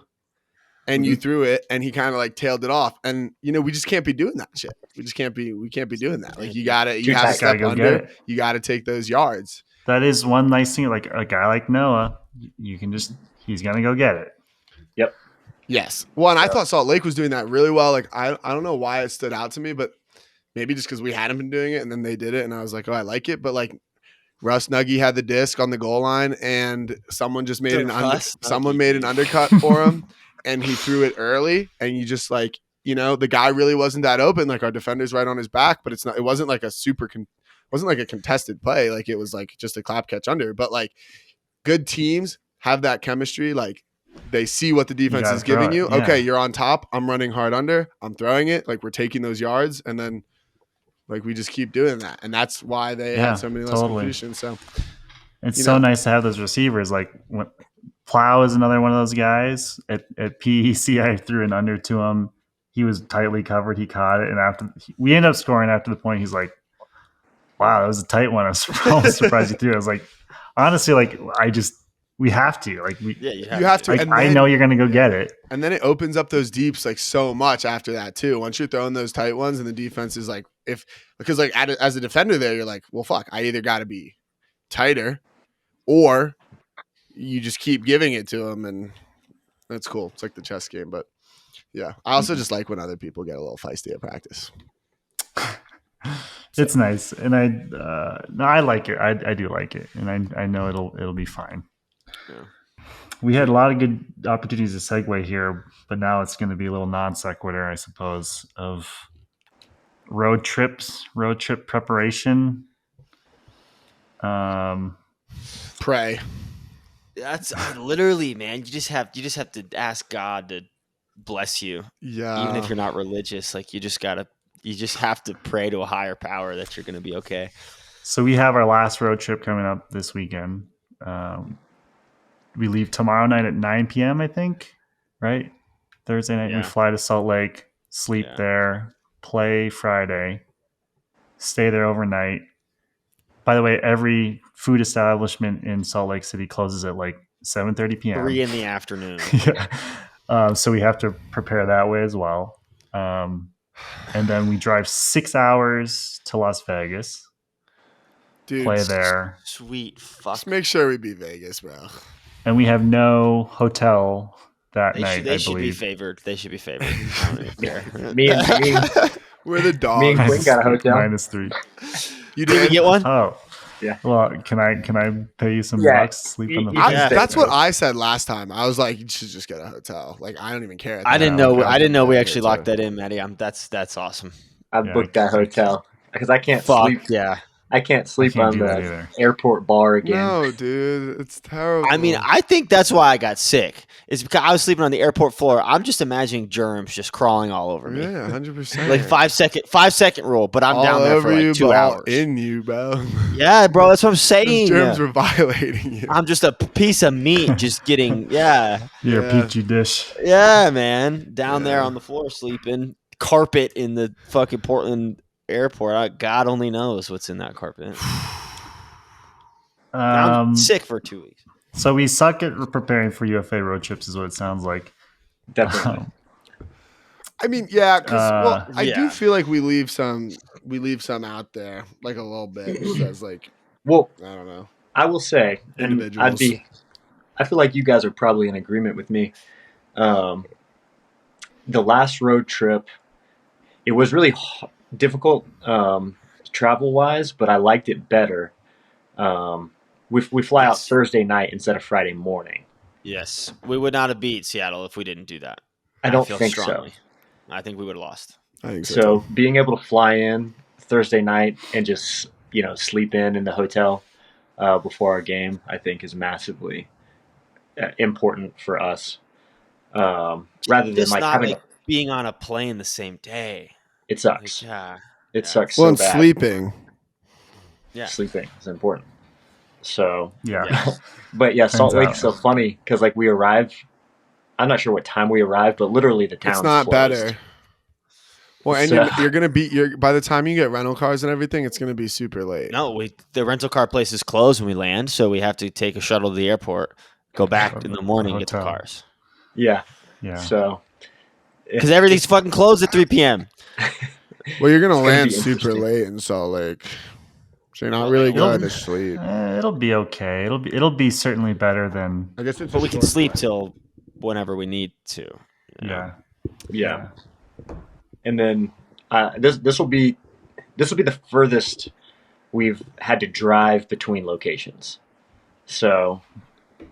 and you threw it and he kind of like tailed it off. And, we just can't be doing that shit. We can't be doing that. Like, you have to step under. You got to take those yards. That is one nice thing. Like a guy like Noah, you can he's going to go get it. Yep. Yes. Well, and I thought Salt Lake was doing that really well. Like, I don't know why it stood out to me, but maybe just because we hadn't been doing it and then they did it. And I was like, oh, I like it. But like, Russ Nuggy had the disc on the goal line and someone just made made an undercut for him and he threw it early. And you just like, the guy really wasn't that open. Like, our defender's right on his back, but it wasn't like a contested play. Like, it was like just a clap catch under. But like, good teams have that chemistry. Like, they see what the defense is giving you. Yeah. Okay, you're on top. I'm running hard under. I'm throwing it. Like, we're taking those yards, and then like we just keep doing that, and that's why they had so many less completion. So it's so nice to have those receivers. Like Plow is another one of those guys at PEC. I threw an under to him. He was tightly covered. He caught it, and after we ended up scoring after the point, he's like, "Wow, that was a tight one." I was almost surprised he threw it. I was like, honestly, like we have to. Like you have to. Like, I know you're going to go get it. And then it opens up those deeps like so much after that too. Once you're throwing those tight ones and the defense is like, because like as a defender there, you're like, well, fuck, I either got to be tighter or you just keep giving it to them. And that's cool. It's like the chess game. But yeah, I also just like when other people get a little feisty at practice. It's nice. And I like it. I do like it. And I know it'll be fine. Yeah. We had a lot of good opportunities to segue here, but now it's going to be a little non sequitur, I suppose, of road trip preparation. Pray. That's literally, man. You just have to ask God to bless you. Yeah. Even if you're not religious, like you just have to pray to a higher power that you're going to be okay. So we have our last road trip coming up this weekend. We leave tomorrow night at 9 p.m., I think, right? Thursday night, we fly to Salt Lake, sleep there, play Friday, stay there overnight. By the way, every food establishment in Salt Lake City closes at like 7:30 p.m. 3 in the afternoon. So we have to prepare that way as well. And then we drive 6 hours to Las Vegas. Dude, play there. Sweet fuck. Just make sure we beat Vegas, bro. And we have no hotel that night. They should be favored. They should be favored. I don't even care. me We're the dogs. Me and Quinn got a hotel. -3. You did get one? Oh. Yeah. Well, can I pay you some bucks to sleep on the floor? That's what I said last time. I was like, you should just get a hotel. Like, I don't even care. I didn't know we actually locked that in, Matty. That's awesome. I booked that hotel because I can't sleep. Yeah. I can't sleep on the airport bar again. No, dude, it's terrible. I mean, I think that's why I got sick. It's because I was sleeping on the airport floor. I'm just imagining germs just crawling all over me. Yeah, 100%. Like 5 second rule, but I'm down there for like 2 hours. In you, bro. Yeah, bro, that's what I'm saying. Those germs were violating you. I'm just a piece of meat, just getting You're a petri dish. Yeah, man, down there on the floor sleeping, carpet in the fucking Portland airport, God only knows what's in that carpet. I'm sick for 2 weeks. So we suck at preparing for UFA road trips, is what it sounds like. Definitely. I mean, yeah, because I do yeah. feel like we leave some out there, like a little bit, just as like, well, I don't know. I will say, and individuals. I feel like you guys are probably in agreement with me. The last road trip, it was really difficult travel wise, but I liked it better. We fly out Thursday night instead of Friday morning. Yes, we would not have beat Seattle if we didn't do that. I don't think so. I think we would have lost. I think so. Being able to fly in Thursday night and just sleep in the hotel before our game, I think, is massively important for us. Rather than like having being on a plane the same day. It sucks. It sucks. Well, so bad. sleeping. Yeah, sleeping is important. So yeah. But yeah, Salt Lake's so funny because like we arrived. I'm not sure what time we arrived, but literally the town's It's not closed. better. Well, and you're gonna be by the time you get rental cars and everything, it's gonna be super late. No, the rental car place is closed when we land, so we have to take a shuttle to the airport, go back in the morning, get the cars. Yeah. So because everything's fucking closed at 3 p.m. Well, you're gonna land super late in Salt Lake, so you're not really going to sleep. It'll be okay. It'll be certainly better than. I guess, but we can sleep till whenever we need to. Yeah. And then this will be the furthest we've had to drive between locations, so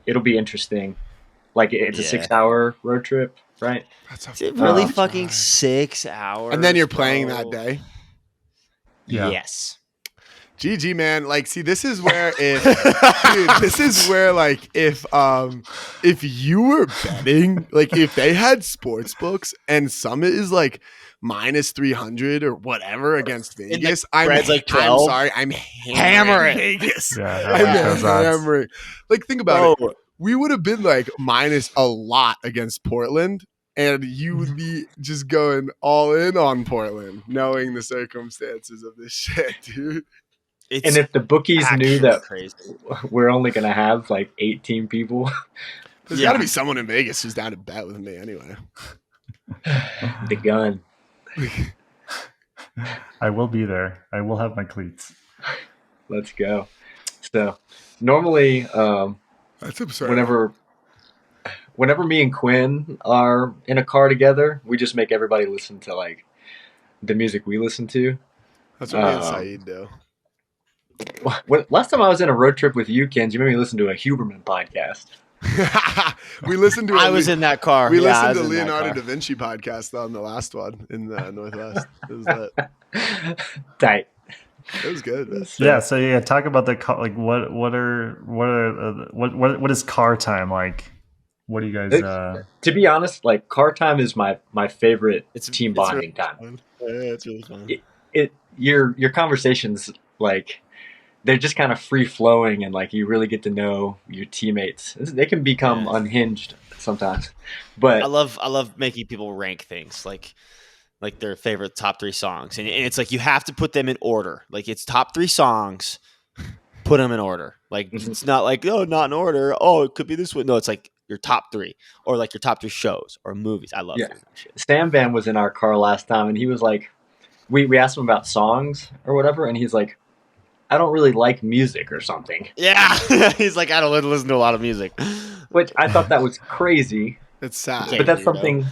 it'll be interesting. Like it's a 6-hour road trip, right? Is it really fucking 6 hours? And then you're playing that day. Yeah. Yes. GG, man. Like, see, this is where if you were betting, like if they had sports books and Summit is like minus 300 or whatever against Vegas, I'm like 12. I'm sorry, I'm hammering Vegas. Yeah, I'm hammering. Like, think about it. We would have been like minus a lot against Portland, and you would be just going all in on Portland, knowing the circumstances of this shit, dude. And if the bookies knew that crazy. We're only going to have like 18 people. There's got to be someone in Vegas who's down to bet with me anyway. The gun. I will be there. I will have my cleats. Let's go. So normally, that's absurd. Whenever me and Quinn are in a car together, we just make everybody listen to like the music we listen to. That's what me and Saeed do. Last time I was in a road trip with you, Ken, you made me listen to a Huberman podcast. We listened to. I was in that car. We listened to Leonardo da Vinci podcast on the last one in the Northwest. It was that tight. It was good. Man. Yeah. So yeah, talk about the car. Like, what is car time like? What do you guys? To be honest, like car time is my favorite team bonding time. It's really fun. Your conversations like. They're just kind of free flowing, and like you really get to know your teammates. They can become unhinged sometimes, but I love making people rank things like their favorite top 3 songs, and it's like you have to put them in order. Like it's top 3 songs, put them in order. Like it's not like not in order. Oh, it could be this one. No, it's like your top 3 or like your top 3 shows or movies. I love that shit. Sam Van was in our car last time, and he was like, we asked him about songs or whatever, and he's like, I don't really like music or something. Yeah. He's like, I don't listen to a lot of music. Which I thought that was crazy. It's sad. But that's something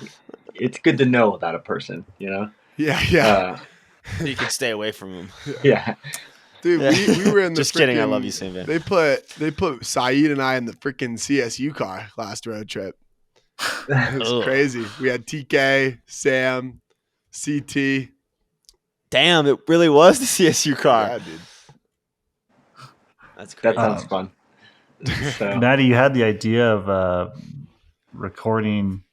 it's good to know about a person, you know? Yeah. You can stay away from him. Yeah. Dude, we were in the Just kidding, I love you, Sam Van. They put Saeed and I in the freaking CSU car last road trip. It was crazy. We had TK, Sam, CT. Damn, it really was the CSU car. Yeah, dude. That's crazy. That sounds fun. So. Maddie, you had the idea of recording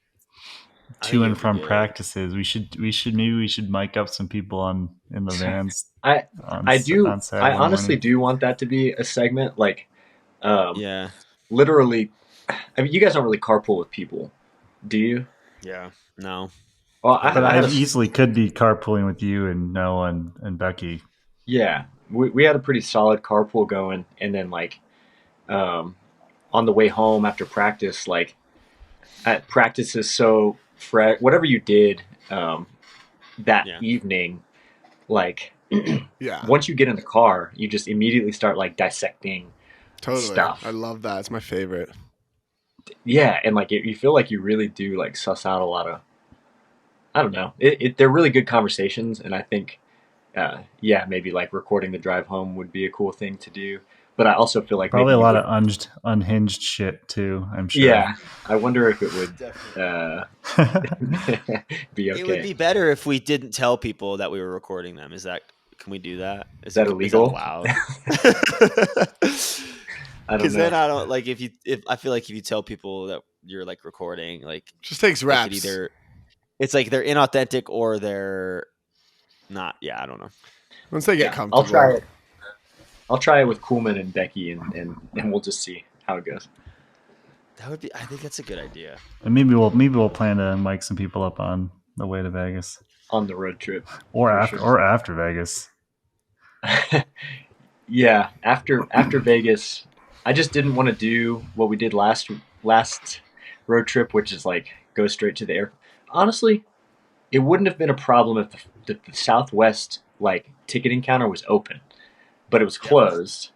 to and from practices. We should mic up some people in the vans. I honestly do want that to be a segment. Like, literally. I mean, you guys don't really carpool with people, do you? Yeah. No. Well, I easily could be carpooling with you and Noah and Becky. Yeah, we had a pretty solid carpool going, and then like on the way home after practice, like at practice is so fresh. Whatever you did that evening, like once you get in the car, you just immediately start like dissecting stuff. I love that. It's my favorite. Yeah, and like you feel like you really do like suss out a lot of. I don't know. They're really good conversations, and I think, maybe like recording the drive home would be a cool thing to do. But I also feel like probably a lot of unhinged shit too. I'm sure. Yeah, I wonder if it would be okay. It would be better if we didn't tell people that we were recording them. Can we do that? Is that illegal? Is that allowed? I don't know. Then I don't like if I feel like if you tell people that you're like recording, like just takes reps. It's like they're inauthentic or they're not. Yeah, I don't know. Once they get comfortable, I'll try it. I'll try it with Kuhlman and Becky, and we'll just see how it goes. That would be. I think that's a good idea. And maybe we'll plan to mic some people up on the way to Vegas on the road trip, or after Vegas. Yeah, after Vegas, I just didn't want to do what we did last road trip, which is like go straight to the air. Honestly, it wouldn't have been a problem if the Southwest like ticketing counter was open, but it was closed,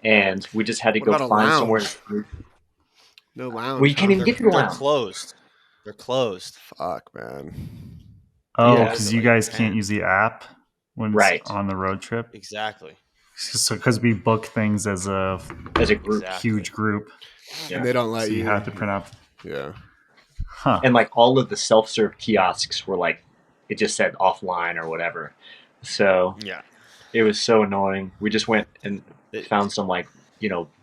and we just had to go find somewhere. No lounge. Well, you can't even get to the lounge. They're closed. Fuck, man. Oh, because you guys can't use the app when it's on the road trip. Exactly. So because we book things as a group, huge group, and they don't let you have to print out. Yeah. Huh. And like all of the self-serve kiosks were like, it just said offline or whatever. So it was so annoying. We just went and found some like,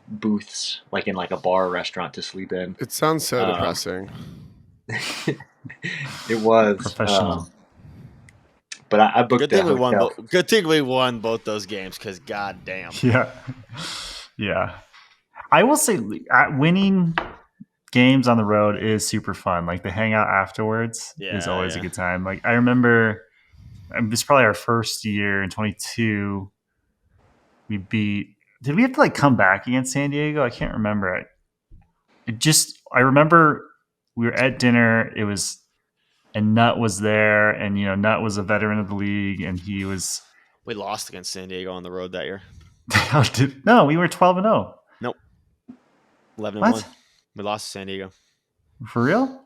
booths like in like a bar or restaurant to sleep in. It sounds so depressing. It was professional. But I booked good thing we won both those games because goddamn. Yeah. I will say winning games on the road is super fun. Like the hangout afterwards is always a good time. Like I remember, it was probably our first year in 22. Did we have to like come back against San Diego? I can't remember. I remember we were at dinner. And Nutt was there, and Nutt was a veteran of the league, and he was. We lost against San Diego on the road that year. No, we were 12-0. Nope, 11-1. We lost to San Diego. For real?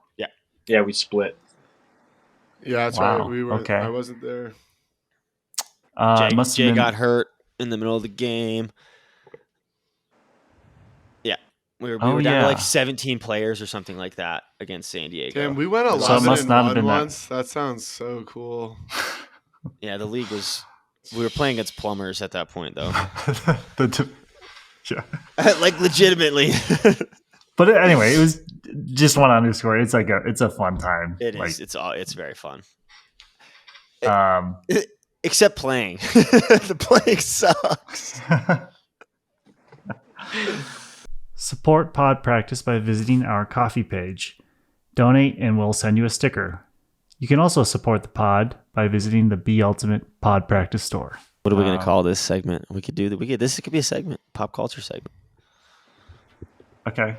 Yeah, we split. Yeah, that's right. We were. Okay. I wasn't there. Jay got hurt in the middle of the game. Yeah, we were down to like 17 players or something like that against San Diego. Damn, we went 11-1 once. That sounds so cool. Yeah, the league was. We were playing against plumbers at that point, though. Like legitimately. But anyway, it was just one underscore. It's like it's a fun time. It is. It's very fun. Except playing. The playing sucks. Support Pod Practice by visiting our Ko-fi page. Donate and we'll send you a sticker. You can also support the pod by visiting the Be Ultimate Pod Practice store. What are we going to call this segment? This could be a segment, pop culture segment. Okay.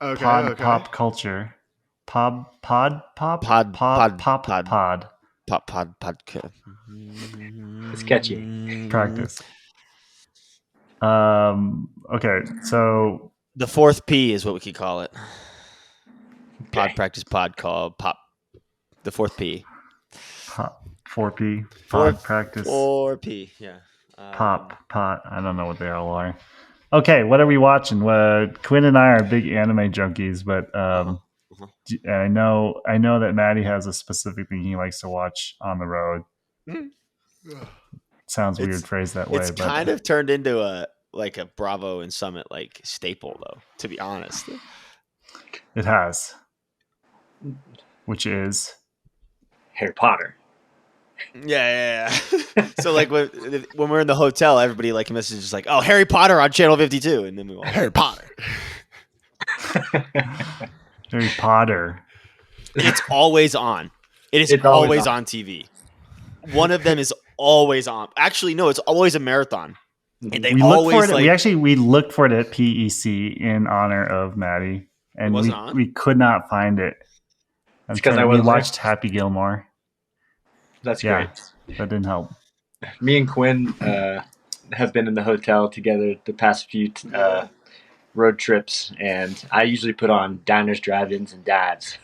Okay. Pop culture. Pod. It's catchy. Practice. Okay, so the fourth P is what we could call it. Pod practice, pod call, pop. The fourth P. 4P. Pod practice. 4P. Yeah. Pot. I don't know what they all are. Okay, what are we watching? Quinn and I are big anime junkies, but I know that Matty has a specific thing he likes to watch on the road. Sounds weird phrased that way. It's kind of turned into a Bravo and Summit like staple, though. To be honest, it has, which is Harry Potter. Yeah. So like when we're in the hotel, everybody like messages like, "Oh, Harry Potter on channel 52," and then we all Harry Potter. Harry Potter. It's always on. It's always on TV. One of them is always on. Actually, no, it's always a marathon. And they always we looked for it at PEC in honor of Matty, and we could not find it. Because we watched Happy Gilmore. That's great. That didn't help. Me and Quinn have been in the hotel together the past few road trips, and I usually put on Diners, Drive-Ins, and Dads.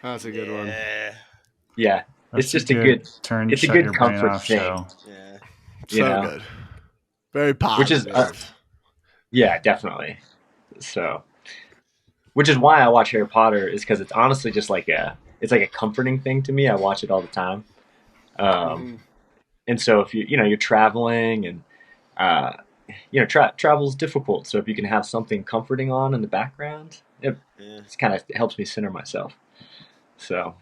That's a good one. Yeah, it's just a good turn. It's a good comfort thing. Show. Yeah, so good. Very positive. Which is, yeah, definitely. So, which is why I watch Harry Potter, is because it's honestly just like a comforting thing to me. I watch it all the time. And so if you're traveling and travel's difficult. So if you can have something comforting on in the background, it kind of helps me center myself. So,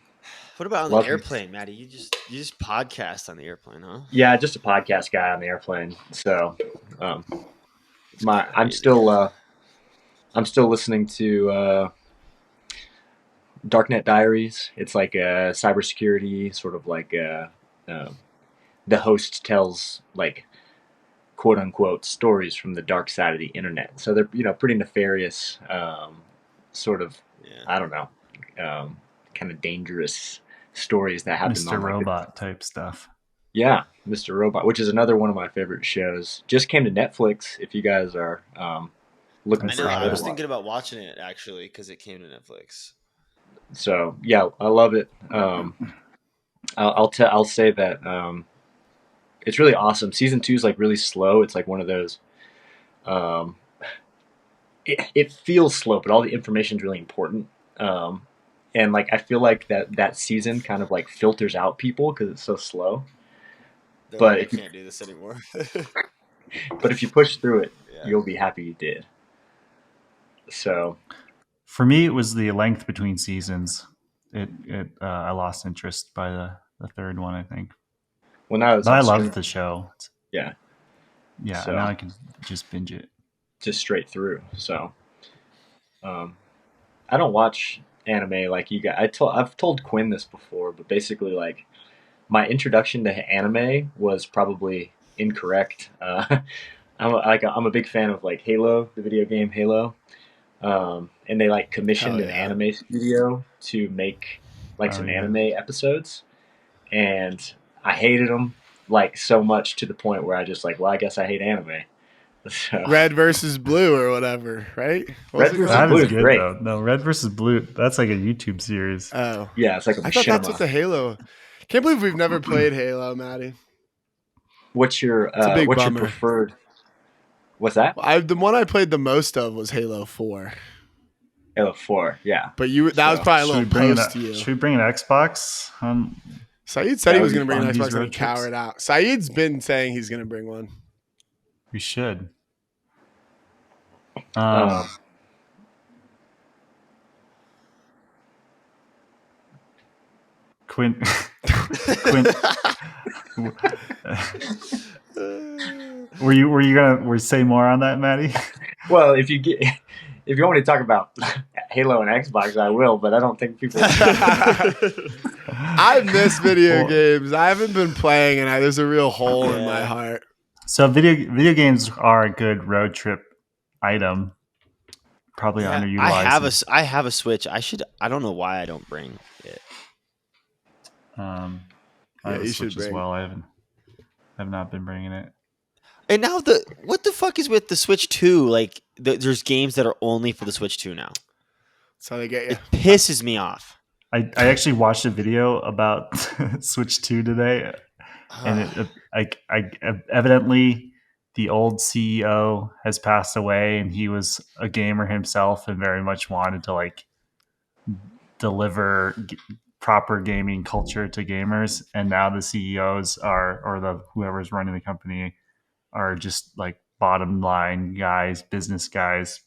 what about on the airplane, Matty? You just podcast on the airplane, huh? Yeah, just a podcast guy on the airplane. So, I'm still listening to Darknet Diaries. It's like a cybersecurity sort of like the host tells like quote unquote stories from the dark side of the internet. So they're pretty nefarious, sort of I don't know, kind of dangerous stories that happen. Mr. Robot type stuff. Yeah, Mr. Robot, which is another one of my favorite shows. Just came to Netflix. If you guys are looking for, I was thinking about watching it actually because it came to Netflix. So yeah, I love it. I'll say that it's really awesome. Season 2 is like really slow. It's like one of those. It feels slow, but all the information is really important. And like I feel like that season kind of like filters out people because it's so slow. But if you can't do this anymore. But if you push through it, you'll be happy you did. So, for me, it was the length between seasons. I lost interest by the third one, I think. Well, now I loved the show. Yeah. So, now I can just binge it. Just straight through. So, I don't watch anime like you guys. I've told Quinn this before, but basically, like, my introduction to anime was probably incorrect. I'm a big fan of like Halo, the video game Halo, and they like commissioned an anime studio to make like some anime episodes, and I hated them like so much to the point where I just like, well, I guess I hate anime. So. Red versus Blue or whatever, right? Red versus Blue is great. Though. No, Red versus Blue. That's like a YouTube series. Oh, yeah, it's like a I thought that's what the Halo. Can't believe we've never played Halo, Matty. What's your preferred? What's that? The one I played the most of was Halo 4. Halo 4, yeah. But that was probably a little post to you. Should we bring an Xbox? Saeed said he was going to bring an Xbox and he cowered out. Saeed's been saying he's going to bring one. We should. Quinn. Were you gonna say more on that, Matty? Well, if you want me to talk about Halo and Xbox, I will, but I don't think people. I miss video games. I haven't been playing, and there's a real hole in my heart. So video games are a good road trip item. Probably underutilized. I have a Switch. I don't know why I don't bring it. I have a Switch as well. I have not been bringing it. And now what the fuck is with the Switch 2? Like there's games that are only for the Switch 2 now. That's how they get you. It pisses me off. I actually watched a video about Switch 2 today, and evidently the old CEO has passed away, and he was a gamer himself and very much wanted to like deliver proper gaming culture to gamers. And now the CEOs whoever's running the company are just like bottom line guys, business guys,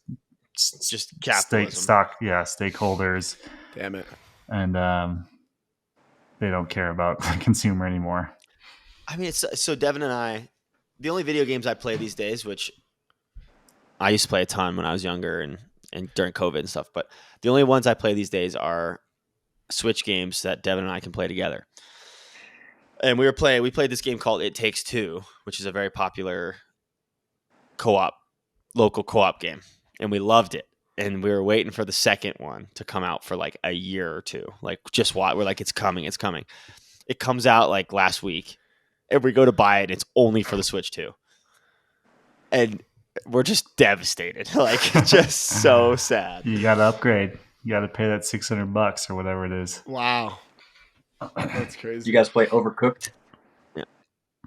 just capitalism. Stakeholders. Damn it. And they don't care about the consumer anymore. I mean, so Devin and I, the only video games I play these days, which I used to play a ton when I was younger and during COVID and stuff, but the only ones I play these days are Switch games that Devin and I can play together. And we played this game called It Takes Two, which is a very popular local co-op game. And we loved it. And we were waiting for the second one to come out for like a year or two. Like, just watch. We're like, it's coming. It comes out like last week. And we go to buy it. It's only for the Switch 2. And we're just devastated. Like, just so sad. You got to upgrade. You got to pay that $600 or whatever it is. Wow. That's crazy. You guys play Overcooked?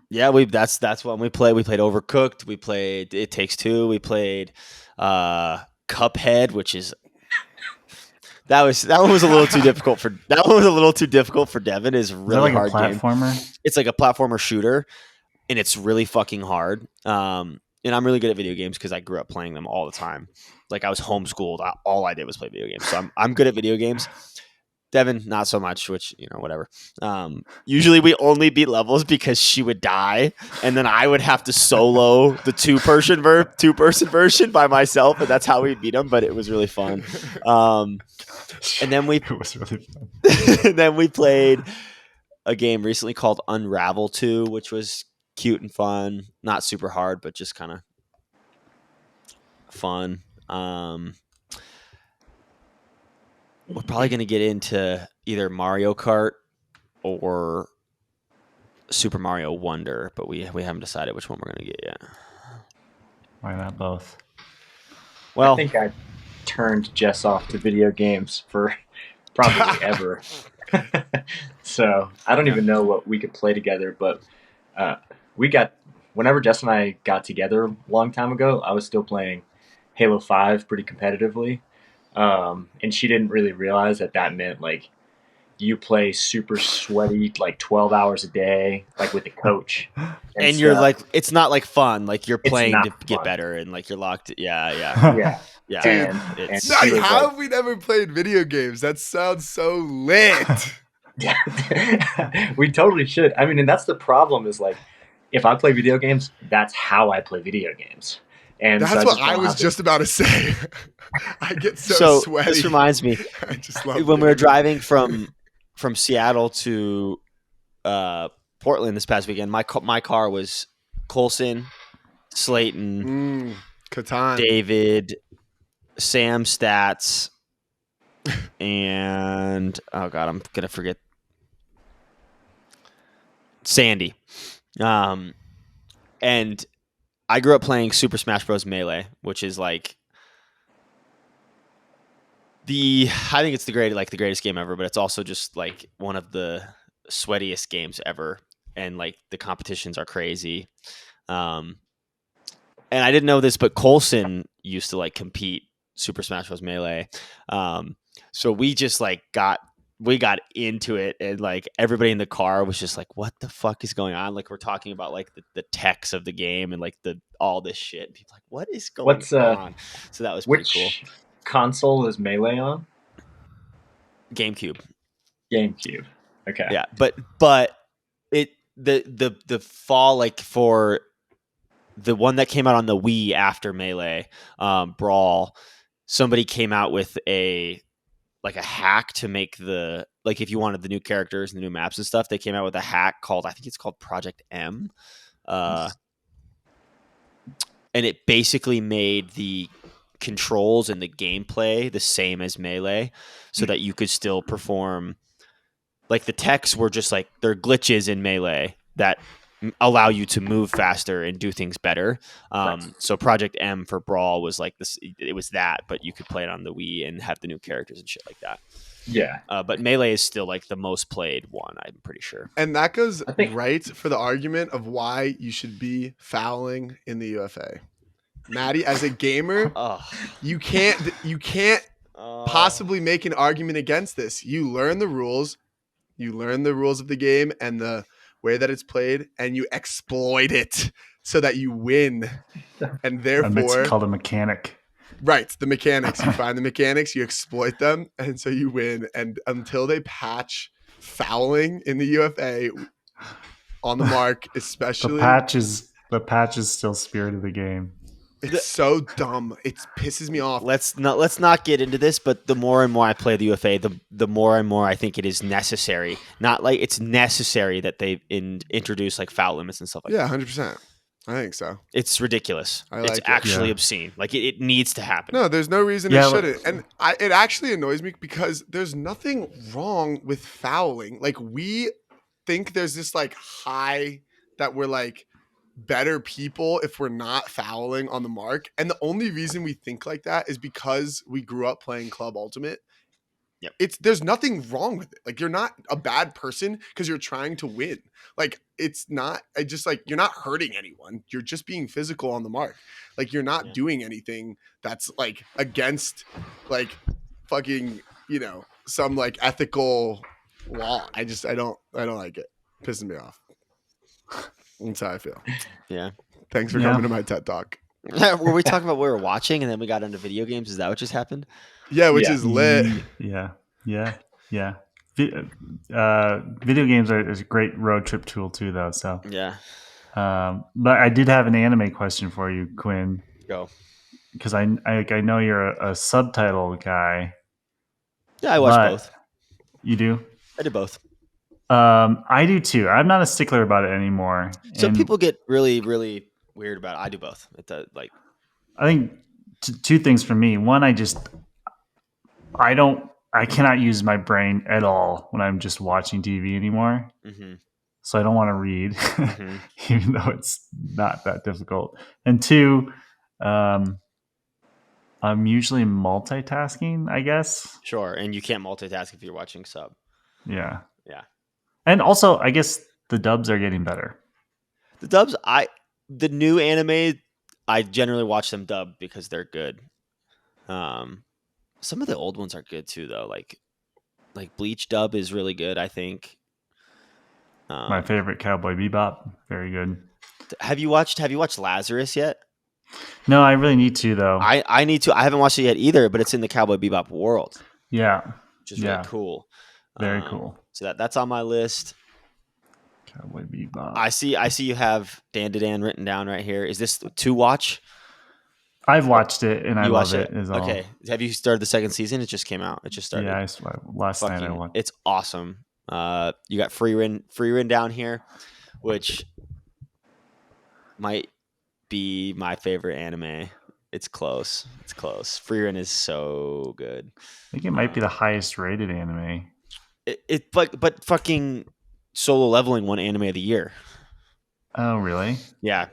Yeah, that's what we played. We played Overcooked. We played It Takes Two. We played Cuphead, which is that one was a little too difficult for Devin. Is really is that like hard a platformer? game. It's like a platformer shooter, and it's really fucking hard. And I'm really good at video games because I grew up playing them all the time. Like, I was homeschooled. All I did was play video games, so I'm good at video games. Devin, not so much, which, whatever. Usually we only beat levels because she would die, and then I would have to solo the two-person version by myself, and that's how we beat them, but it was really fun. And then it was really fun. and then we played a game recently called Unravel 2, which was cute and fun. Not super hard, but just kind of fun. We're probably going to get into either Mario Kart or Super Mario Wonder, but we haven't decided which one we're going to get yet. Why not both? Well, I think I turned Jess off to video games for probably ever. So I don't even know what we could play together, but whenever Jess and I got together a long time ago, I was still playing Halo 5 pretty competitively. And she didn't really realize that meant like you play super sweaty, like 12 hours a day, like with a coach. And you're like, it's not like fun. Like, you're playing to get better, and like you're locked. Yeah. Dude, how have we never played video games? That sounds so lit. We totally should. I mean, and that's the problem is, like, if I play video games, that's how I play video games. And that's so what I was just about to say. I get so sweaty. This reminds me, I just love when we were driving from Seattle to Portland this past weekend, my car was Colson, Slayton, Catan, David, Sam Stats, and oh god, I'm gonna forget Sandy. And I grew up playing Super Smash Bros. Melee, which is like I think it's the greatest game ever, but it's also just like one of the sweatiest games ever, and like the competitions are crazy. And I didn't know this, but Colson used to like compete Super Smash Bros. Melee. So we just like got into it, and like everybody in the car was just like, what the fuck is going on? Like, we're talking about like the techs of the game and like all this shit. And people are like, what is going on? So that was pretty cool. Which console is Melee on? GameCube. Okay. Yeah, but it the fall, like, for the one that came out on the Wii after Melee, Brawl, somebody came out with a hack to make if you wanted the new characters and the new maps and stuff, they came out with a hack called Project M. And it basically made the controls and the gameplay the same as Melee, so that you could still perform. Like, the techs were just like, they're glitches in Melee that allow you to move faster and do things better. So Project M for Brawl was like this. It was that, but you could play it on the Wii and have the new characters and shit like that. Yeah. But Melee is still like the most played one, I'm pretty sure. And that goes right for the argument of why you should be fouling in the UFA. Matty, as a gamer, you can't possibly make an argument against this. You learn the rules. You learn the rules of the game and the way that it's played, and you exploit it so that you win. And therefore, it's called a mechanic. Right, the mechanics. You find the mechanics, you exploit them, and so you win. And until they patch fouling in the UFA on the mark, especially the patch is still spirit of the game. It's so dumb. It pisses me off. Let's not get into this, but the more and more I play the UFA, the more and more I think it is necessary. Not like it's necessary that they introduce like foul limits and stuff like that. 100%. I think so. It's ridiculous. It's it. actually obscene. Like it needs to happen. No, there's no reason it shouldn't. And it actually annoys me because there's nothing wrong with fouling. Like we think there's this like high that we're like better people if we're not fouling on the mark. And the only reason we think like that is because we grew up playing Club Ultimate. Yep. There's nothing wrong with it. Like you're not a bad person because you're trying to win. Like it's not, I just like, you're not hurting anyone. You're just being physical on the mark. Like you're not doing anything that's like against like fucking, some like ethical law. I don't like it. Pisses me off. That's how I feel. Yeah. Thanks for coming to my TED Talk. Were we talking about what we were watching and then we got into video games? Is that what just happened? Yeah, which is lit. Yeah. Video games is a great road trip tool too, though. So yeah. But I did have an anime question for you, Quinn. Go. Because I know you're a subtitle guy. Yeah, I watch both. You do? I do both. I do too. I'm not a stickler about it anymore. Some people get really, really weird about it. I do both. I think two things for me. One, I cannot use my brain at all when I'm just watching TV anymore. Mm-hmm. So I don't want to read, even though it's not that difficult. And two, I'm usually multitasking, I guess. Sure, and you can't multitask if you're watching sub. Yeah. Yeah. And also, I guess the dubs are getting better. The dubs, the new anime, I generally watch them dubbed because they're good. Some of the old ones are good too, though. Like Bleach dub is really good, I think. My favorite, Cowboy Bebop, very good. Have you watched Lazarus yet? No, I really need to though. I need to. I haven't watched it yet either, but it's in the Cowboy Bebop world. Yeah, which is really cool. Very cool. So that's on my list. Cowboy Bebop. I see you have Dan to Dan written down right here. Is this to watch? I've watched it and I love it. Okay. Have you started the second season? It just came out. It just started. Yeah, last night I watched. It's awesome. You got Free Rin down here, which might be my favorite anime. It's close. Free Rin is so good. I think it might be the highest rated anime. But fucking Solo Leveling won Anime of the Year. Oh, really? Yeah.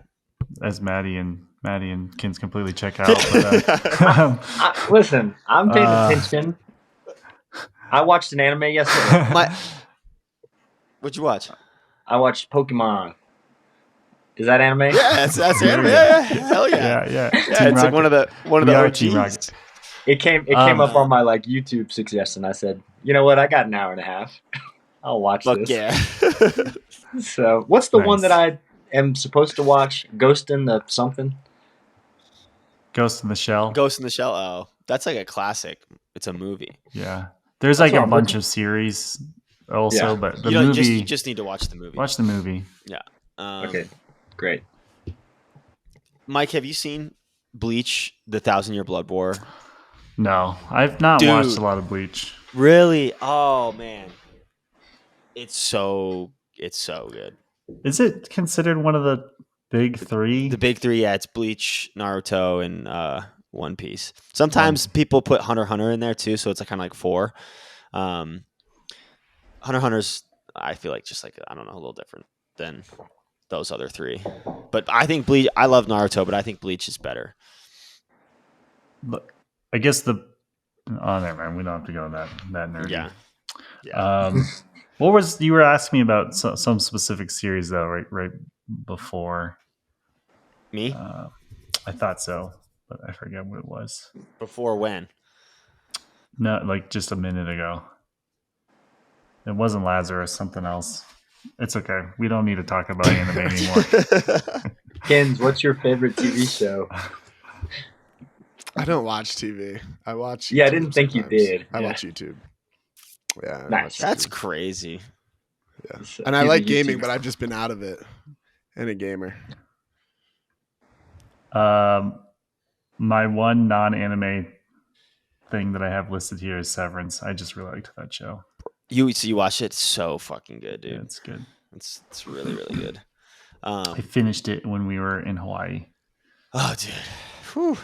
As Matty and Kins completely check out. But, listen, I'm paying attention. I watched an anime yesterday. What'd you watch? I watched Pokemon. Is that anime? Yeah, that's anime. Yeah. Hell yeah. Yeah. It's like one of the OGs. It came up on my YouTube suggestion. I said, you know what? I got an hour and a half. I'll watch this. Yeah. So, what's the one that I am supposed to watch? Ghost in the something? Ghost in the Shell. Ghost in the Shell. Oh, that's like a classic. It's a movie. Yeah. There's like a bunch of series also, but the movie. You just need to watch the movie. Watch the movie. Yeah. Okay. Great. Mike, have you seen Bleach: The 1,000-Year Blood War? No, I've not watched a lot of Bleach. Really? Oh man, it's so good. Is it considered one of the big three? The big three, yeah. It's Bleach, Naruto, and One Piece. Sometimes people put Hunter x Hunter in there too, so it's kind of like four. Hunter x Hunter's, I feel like, just like, I don't know, a little different than those other three. But I think Bleach. I love Naruto, but I think Bleach is better. I guess never mind. We don't have to go that nerdy. Yeah. What was you were asking me about some specific series though, right before me? I thought so, but I forget what it was. Before when? No, like just a minute ago. It wasn't Lazarus, something else. It's okay. We don't need to talk about anime anymore. Kins, what's your favorite TV show? I don't watch TV. I watch. Yeah, I didn't think you did. I watch YouTube. Yeah, nice. That's crazy. Yeah, and I like gaming, but I've just been out of it. And a gamer. My one non-anime thing that I have listed here is Severance. I just really liked that show. You watched it? It's so fucking good, dude. Yeah, it's good. It's really, really good. I finished it when we were in Hawaii. Oh, dude. Whew.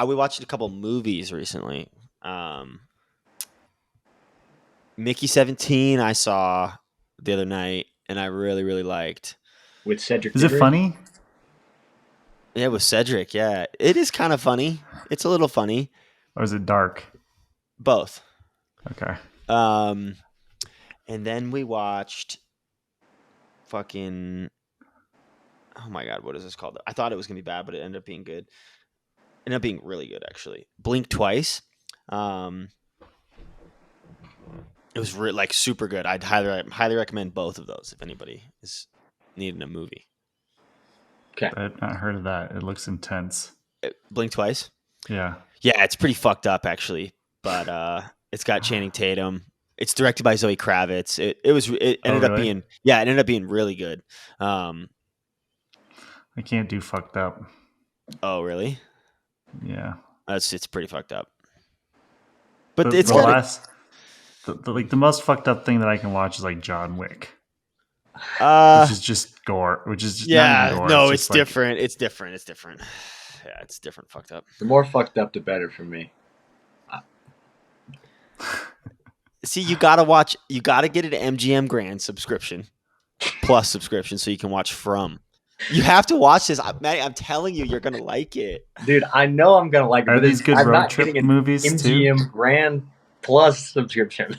We watched a couple movies recently. Mickey 17 I saw the other night, and I really, really liked. With Cedric. Is it funny? Yeah, with Cedric, yeah. It is kind of funny. It's a little funny. Or is it dark? Both. Okay. And then we watched fucking... Oh my God, what is this called? I thought it was going to be bad, but it ended up being good. It ended up being really good, actually. Blink Twice. It was like super good. I'd highly recommend both of those if anybody is needing a movie. Okay. I've not heard of that. It looks intense. Blink Twice? Yeah. Yeah, it's pretty fucked up, actually. But it's got Channing Tatum. It's directed by Zoe Kravitz. It ended up being really good. I can't do fucked up. Oh, really? Yeah. It's pretty fucked up. But it's got the most fucked up thing that I can watch is like John Wick. Which is just gore. Which is just not even gore. No, it's different. It's different. Yeah, it's different. Fucked up. The more fucked up, the better for me. See, you gotta watch. You gotta get an MGM Grand subscription, plus subscription, so you can watch From. You have to watch this, Matty. I'm telling you, you're gonna like it, dude. I know I'm gonna like it. Are these good road trip movies MGM too? Grand Plus subscription.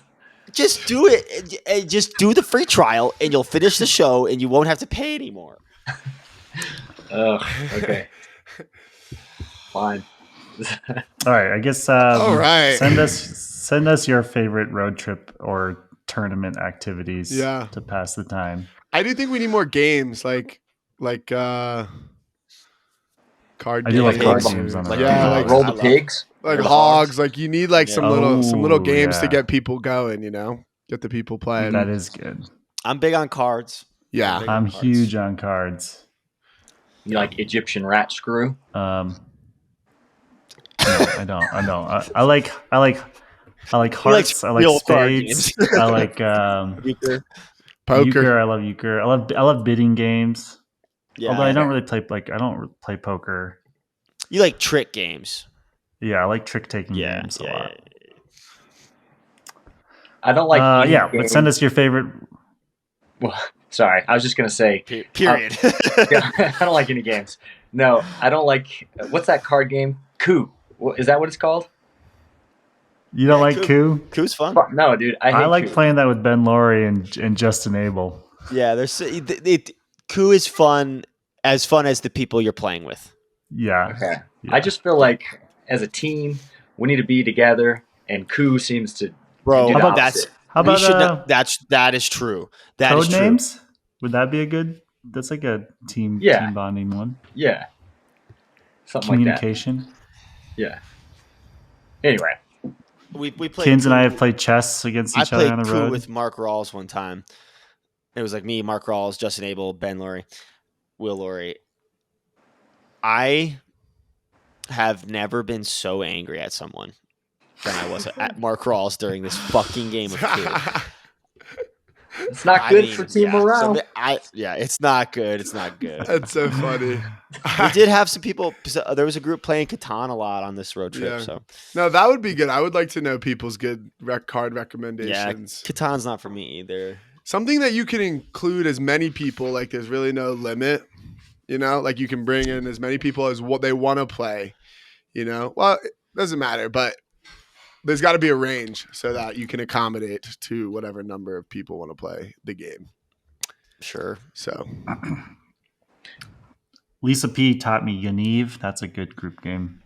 Just do it. And just do the free trial, and you'll finish the show, and you won't have to pay anymore. Oh, okay. Fine. All right, I guess. All right. Send us your favorite road trip or tournament activities. To pass the time. I do think we need more games, like card games. I do like card games on like Roll the Pigs, like Hogs. Like you need like some little games to get people going. Get the people playing. That is good. I'm big on cards. Yeah, I'm huge on cards. You like Egyptian rat screw? No, I don't. I like hearts. I like spades. I like poker. Euchre. I love euchre. I love bidding games. Yeah, although I don't really play play poker. You like trick games? Yeah, I like trick taking games a lot. I don't like. But send us your favorite. Well, sorry, I was just gonna say. Period. I don't like any games. No, I don't like. What's that card game? Coup. Is that what it's called? You don't like Coup? Coup's fun. No, dude. I like Coup. playing that with Ben Laurie and Justin Abel. Yeah, Coup is fun as the people you're playing with. Yeah. Okay. Yeah. I just feel like as a team, we need to be together, and Coup seems to. Bro, that is true. Code names? Would that be a good? That's like a team bonding one. Yeah. Something Communication. like that. Yeah. Anyway, we played. Kins and I have played chess against each other on the road. I played Coup with Mark Rawls one time. It was like me, Mark Rawls, Justin Abel, Ben Laurie, Will Laurie. I have never been so angry at someone than I was at Mark Rawls during this fucking game of Coup. It's not good for team morale. It's not good. It's not good. That's so funny. We did have some people. There was a group playing Catan a lot on this road trip. Yeah. So no, that would be good. I would like to know people's good card recommendations. Yeah, Catan's not for me either. Something that you can include as many people. Like there's really no limit. Like you can bring in as many people as what they want to play. Well, it doesn't matter, but there's got to be a range so that you can accommodate to whatever number of people want to play the game. Sure. So, Lisa P taught me Yaniv. That's a good group game.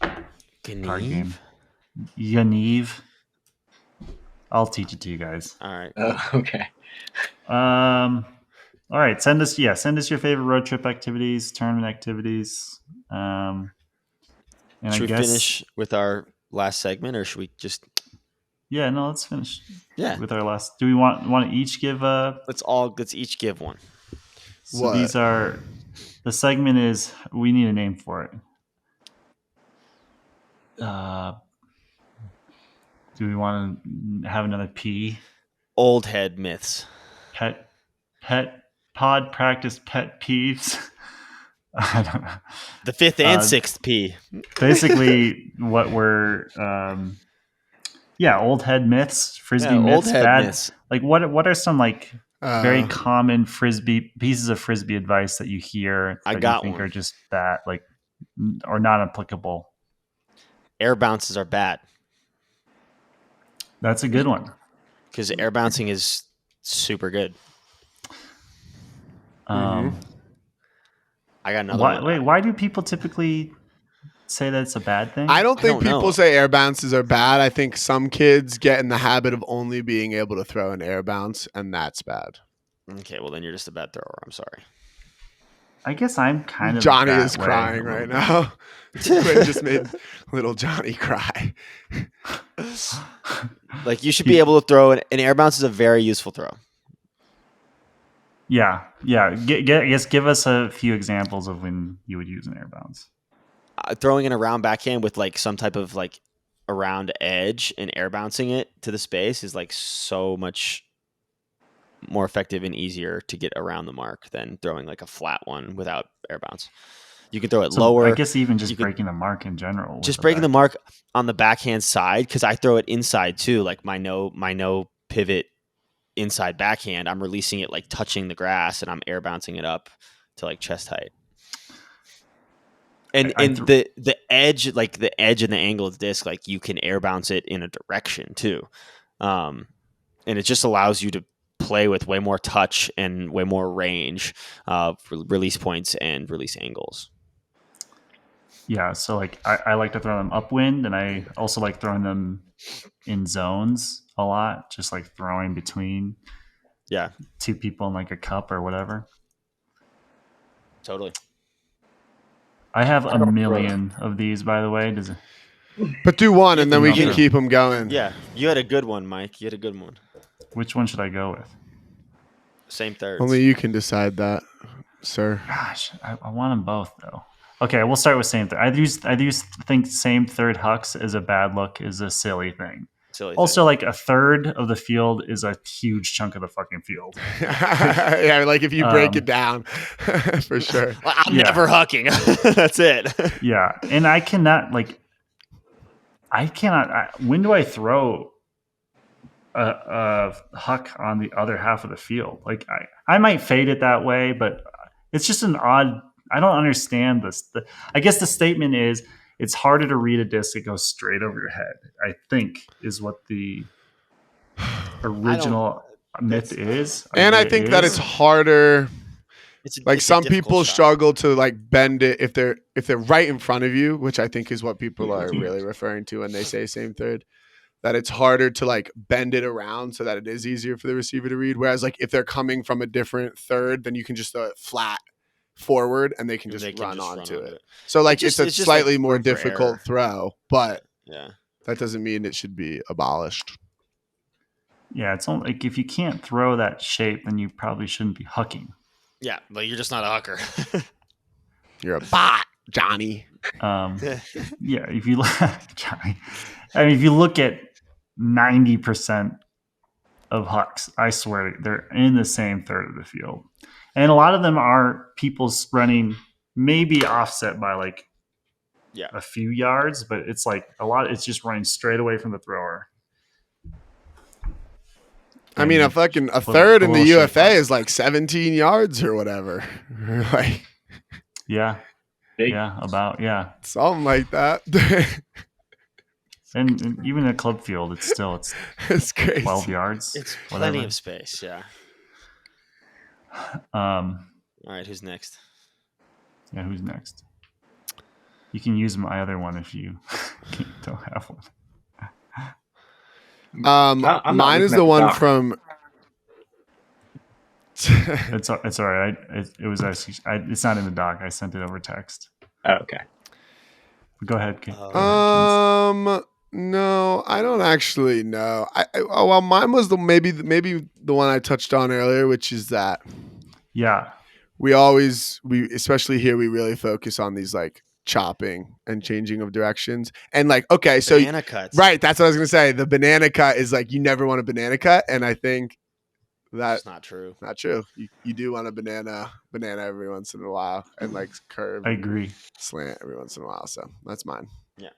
Card game. Yaniv. I'll teach it to you guys. All right. Okay. All right. Send us your favorite road trip activities, tournament activities. And should we finish with our last segment, or should we just? Yeah, no. Let's finish. Yeah. With our last. Do we want to each give a? Let's each give one. So these are The segment is, we need a name for it. Do we want to have another P? Old head myths. Pet pod practice pet peeves. I don't know. The 5th and 6th P. Basically, what we're old head myths, Frisbee myths, old head bad. Myths. Like what are some like very common Frisbee pieces of Frisbee advice that you hear that you think are just bad, like or not applicable? Air bounces are bad. That's a good one. Because air bouncing is super good. I got another one. Wait, why do people typically say that it's a bad thing? I don't think people say air bounces are bad. I think some kids get in the habit of only being able to throw an air bounce, and that's bad. Okay, well then you're just a bad thrower. I'm sorry. I guess I'm kind of Johnny is crying right now. Quinn just made little Johnny cry. Like you should be able to throw an air bounce is a very useful throw. Yeah. I guess give us a few examples of when you would use an air bounce. Throwing an around backhand with like some type of like around edge and air bouncing it to the space is like so much more effective and easier to get around the mark than throwing like a flat one without air bounce. You can throw it lower. I guess even just breaking the mark in general. Just breaking the mark on the backhand side, because I throw it inside too. Like my no pivot inside backhand, I'm releasing it like touching the grass, and I'm air bouncing it up to like chest height. And the edge, like the edge and the angle of the disc, like you can air bounce it in a direction too, and it just allows you to play with way more touch and way more range of release points and release angles. Yeah, so like I like to throw them upwind, and I also like throwing them in zones a lot, just like throwing between two people in like a cup or whatever. Totally. I have a million of these, by the way. But do one, and then we can keep them going. Yeah, you had a good one, Mike. You had a good one. Which one should I go with? Same thirds. Only you can decide that, sir. Gosh, I want them both though. Okay, we'll start with same third. I do think same third hucks is a bad look, is a silly thing. Also, like a third of the field is a huge chunk of the fucking field. Yeah, like if you break it down, for sure. I'm never hucking. That's it. Yeah, and I cannot. When do I throw a huck on the other half of the field? Like I might fade it that way, but it's just an odd. I don't understand this. I guess the statement is it's harder to read a disc that goes straight over your head, I think, is what the original myth is. And I think that it's harder. Like some people struggle to like bend it if they're right in front of you, which I think is what people are really referring to when they say same third. That it's harder to like bend it around so that it is easier for the receiver to read. Whereas like if they're coming from a different third, then you can just throw it flat forward and they can just run onto it. So like it's a slightly more difficult throw, but that doesn't mean it should be abolished. Yeah, it's only like if you can't throw that shape, then you probably shouldn't be hucking. Yeah, but you're just not a hucker. You're a bot, Johnny. Yeah, if you Johnny, I mean, if you look at 90% of hucks, I swear they're in the same third of the field. And a lot of them are people running maybe offset by like a few yards, but it's like it's just running straight away from the thrower. I mean, a third in the UFA is like 17 yards or whatever. Like, something like that. And even a club field, it's crazy. 12 yards. It's plenty of space, yeah. All right, who's next? Yeah, who's next? You can use my other one if you don't have one. Mine is the one from. It's all right. It was actually. It's not in the doc. I sent it over text. Oh, okay. Go ahead. No, I don't actually know. Mine was maybe the one I touched on earlier, which is that. Yeah. we especially here, we really focus on these like chopping and changing of directions. And like, okay, so banana cuts. Right. That's what I was going to say. The banana cut is like, you never want a banana cut. And I think that's not true. Not true. You do want a banana every once in a while and like curve. I agree. Slant every once in a while. So that's mine. Yeah.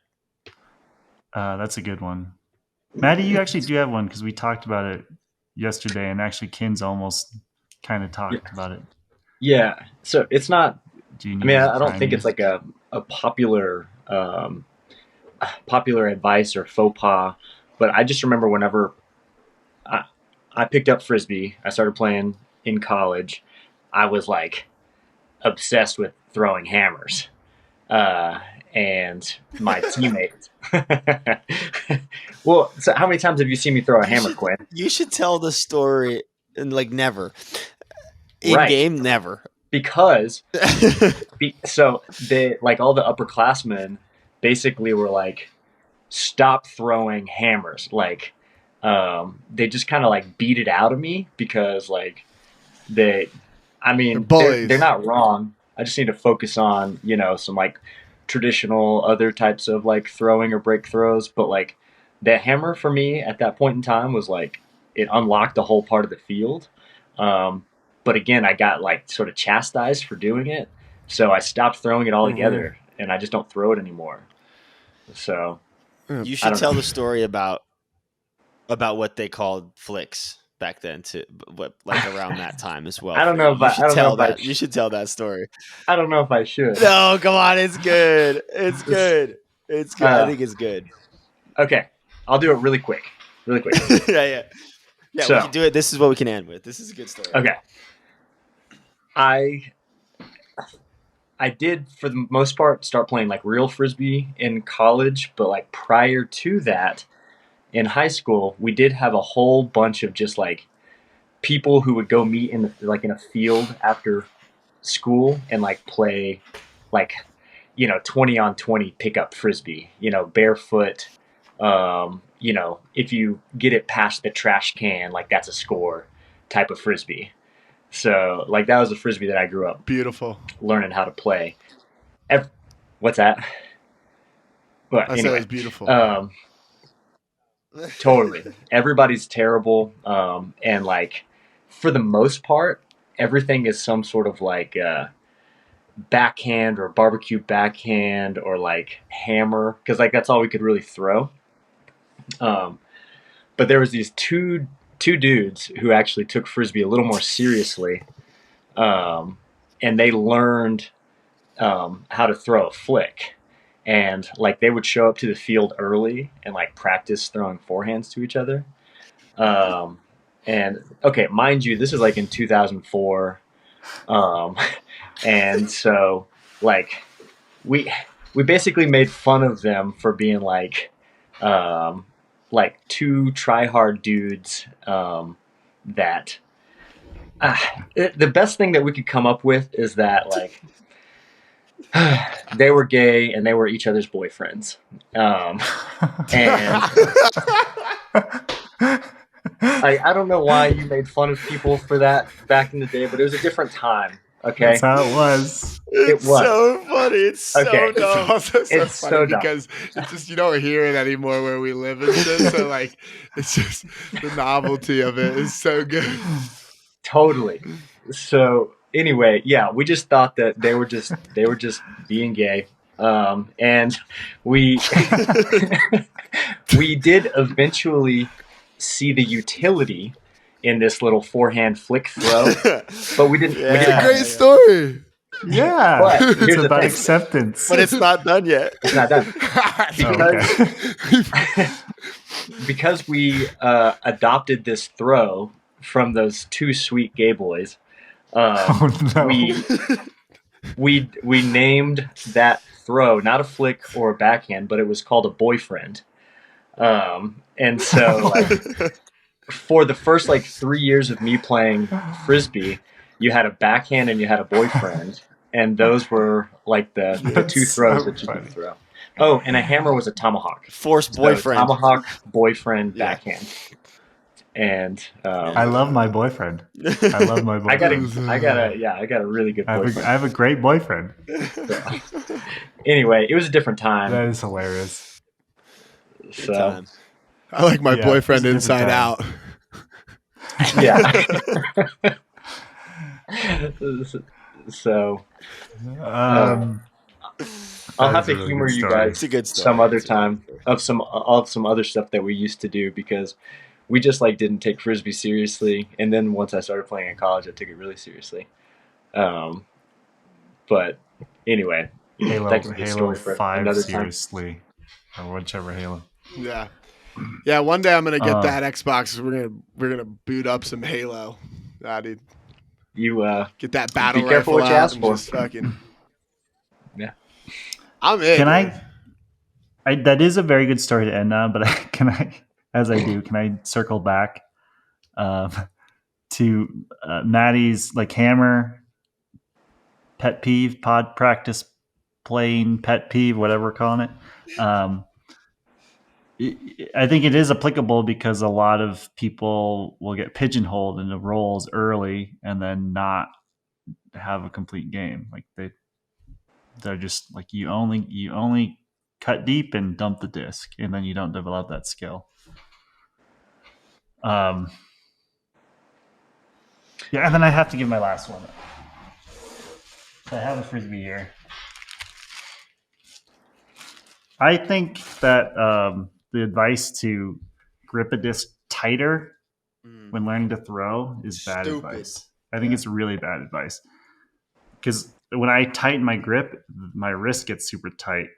That's a good one. Matty, you actually do have one because we talked about it yesterday, and actually Kin's almost kind of talked about it. Yeah. So it's not. I don't think it's like a popular advice or faux pas, but I just remember whenever I picked up Frisbee, I started playing in college, I was like obsessed with throwing hammers. And my teammates. Well, so how many times have you seen me throw a hammer, Quinn? You should tell the story and like never. In Right. game, never. Because so they like all the upperclassmen basically were like, stop throwing hammers. Like they just kind of like beat it out of me because like they're not wrong. I just need to focus on, some like traditional other types of like throwing or break throws. But like the hammer for me at that point in time was like, it unlocked the whole part of the field. But again, I got like sort of chastised for doing it. So I stopped throwing it all together and I just don't throw it anymore. So you should tell the story about what they called flicks back then, to what like around that time as well. I don't know if you should tell that story. I don't know if I should. No, come on, it's good. It's good. It's good. I think it's good. Okay, I'll do it really quick. Yeah. So, we can do it. This is what we can end with. This is a good story. Okay. I did, for the most part, start playing like real Frisbee in college, but like prior to that, in high school, we did have a whole bunch of just like people who would go meet in a field after school and like play like 20 on 20 pickup Frisbee, barefoot. If you get it past the trash can, like that's a score type of Frisbee. So like that was the Frisbee that I grew up beautiful learning how to play. What's that? But I said it was beautiful. Totally. Everybody's terrible. And like for the most part, everything is some sort of like backhand or barbecue backhand or like hammer, because like that's all we could really throw. But there was these two dudes who actually took Frisbee a little more seriously, and they learned how to throw a flick. And like they would show up to the field early and like practice throwing forehands to each other. And okay, mind you, this is like in 2004. And so like we basically made fun of them for being like two try-hard dudes that the best thing that we could come up with is that like they were gay and they were each other's boyfriends. And I don't know why you made fun of people for that back in the day, but it was a different time. Okay, that's how it was. It's so funny. It's so dumb. It's also so it's funny so dumb. because it's just you don't hear it anymore where we live and shit. So like it's just the novelty of it is so good. Totally. So anyway, yeah, we just thought that they were just being gay, and we we did eventually see the utility in this little forehand flick throw, but we didn't. It's a great story. Yeah, but it's about acceptance, but it's not done yet. It's not done because we adopted this throw from those two sweet gay boys. We named that throw not a flick or a backhand, but it was called a boyfriend. And so like, for the first like 3 years of me playing Frisbee, you had a backhand and you had a boyfriend, and those were like the two throws that you could throw. Oh, and a hammer was a tomahawk. Forced boyfriend. So tomahawk, boyfriend, backhand. And I love my boyfriend. I love my boyfriend. I got a really good boyfriend. I have a great boyfriend. So, anyway, it was a different time. That is hilarious. So I like my boyfriend inside out. Yeah. So I'll have to humor you guys some other time of some other stuff that we used to do, because we just like didn't take Frisbee seriously, and then once I started playing in college, I took it really seriously. But anyway, Halo that could be a story for 5 another seriously, or whichever Halo. Yeah. One day I'm gonna get that Xbox. We're gonna boot up some Halo. Dude. You get that battle be careful rifle what you out ask and for. just fucking. Yeah, I'm in. Can I? That is a very good story to end on, but can I circle back to Maddie's like hammer pet peeve, pod practice playing pet peeve, whatever we're calling it. I think it is applicable because a lot of people will get pigeonholed into roles early and then not have a complete game. Like they're just like you only cut deep and dump the disc, and then you don't develop that skill. Yeah, and then I have to give my last one. I have a Frisbee here. I think that the advice to grip a disc tighter when learning to throw is bad advice. I think it's really bad advice. Because when I tighten my grip, my wrist gets super tight.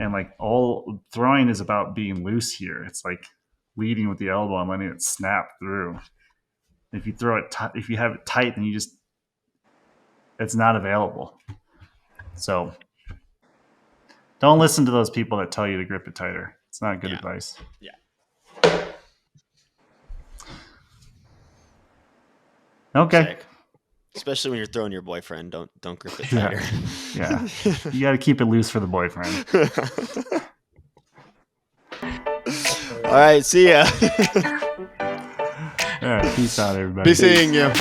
And like all throwing is about being loose here. It's like leading with the elbow and letting it snap through. If you throw it, if you have it tight, then it's not available. So don't listen to those people that tell you to grip it tighter. It's not good advice. Yeah. Okay. Sick. Especially when you're throwing your boyfriend, don't grip it tighter. Yeah. You got to keep it loose for the boyfriend. All right, see ya. All right, peace out, everybody. Be seeing you.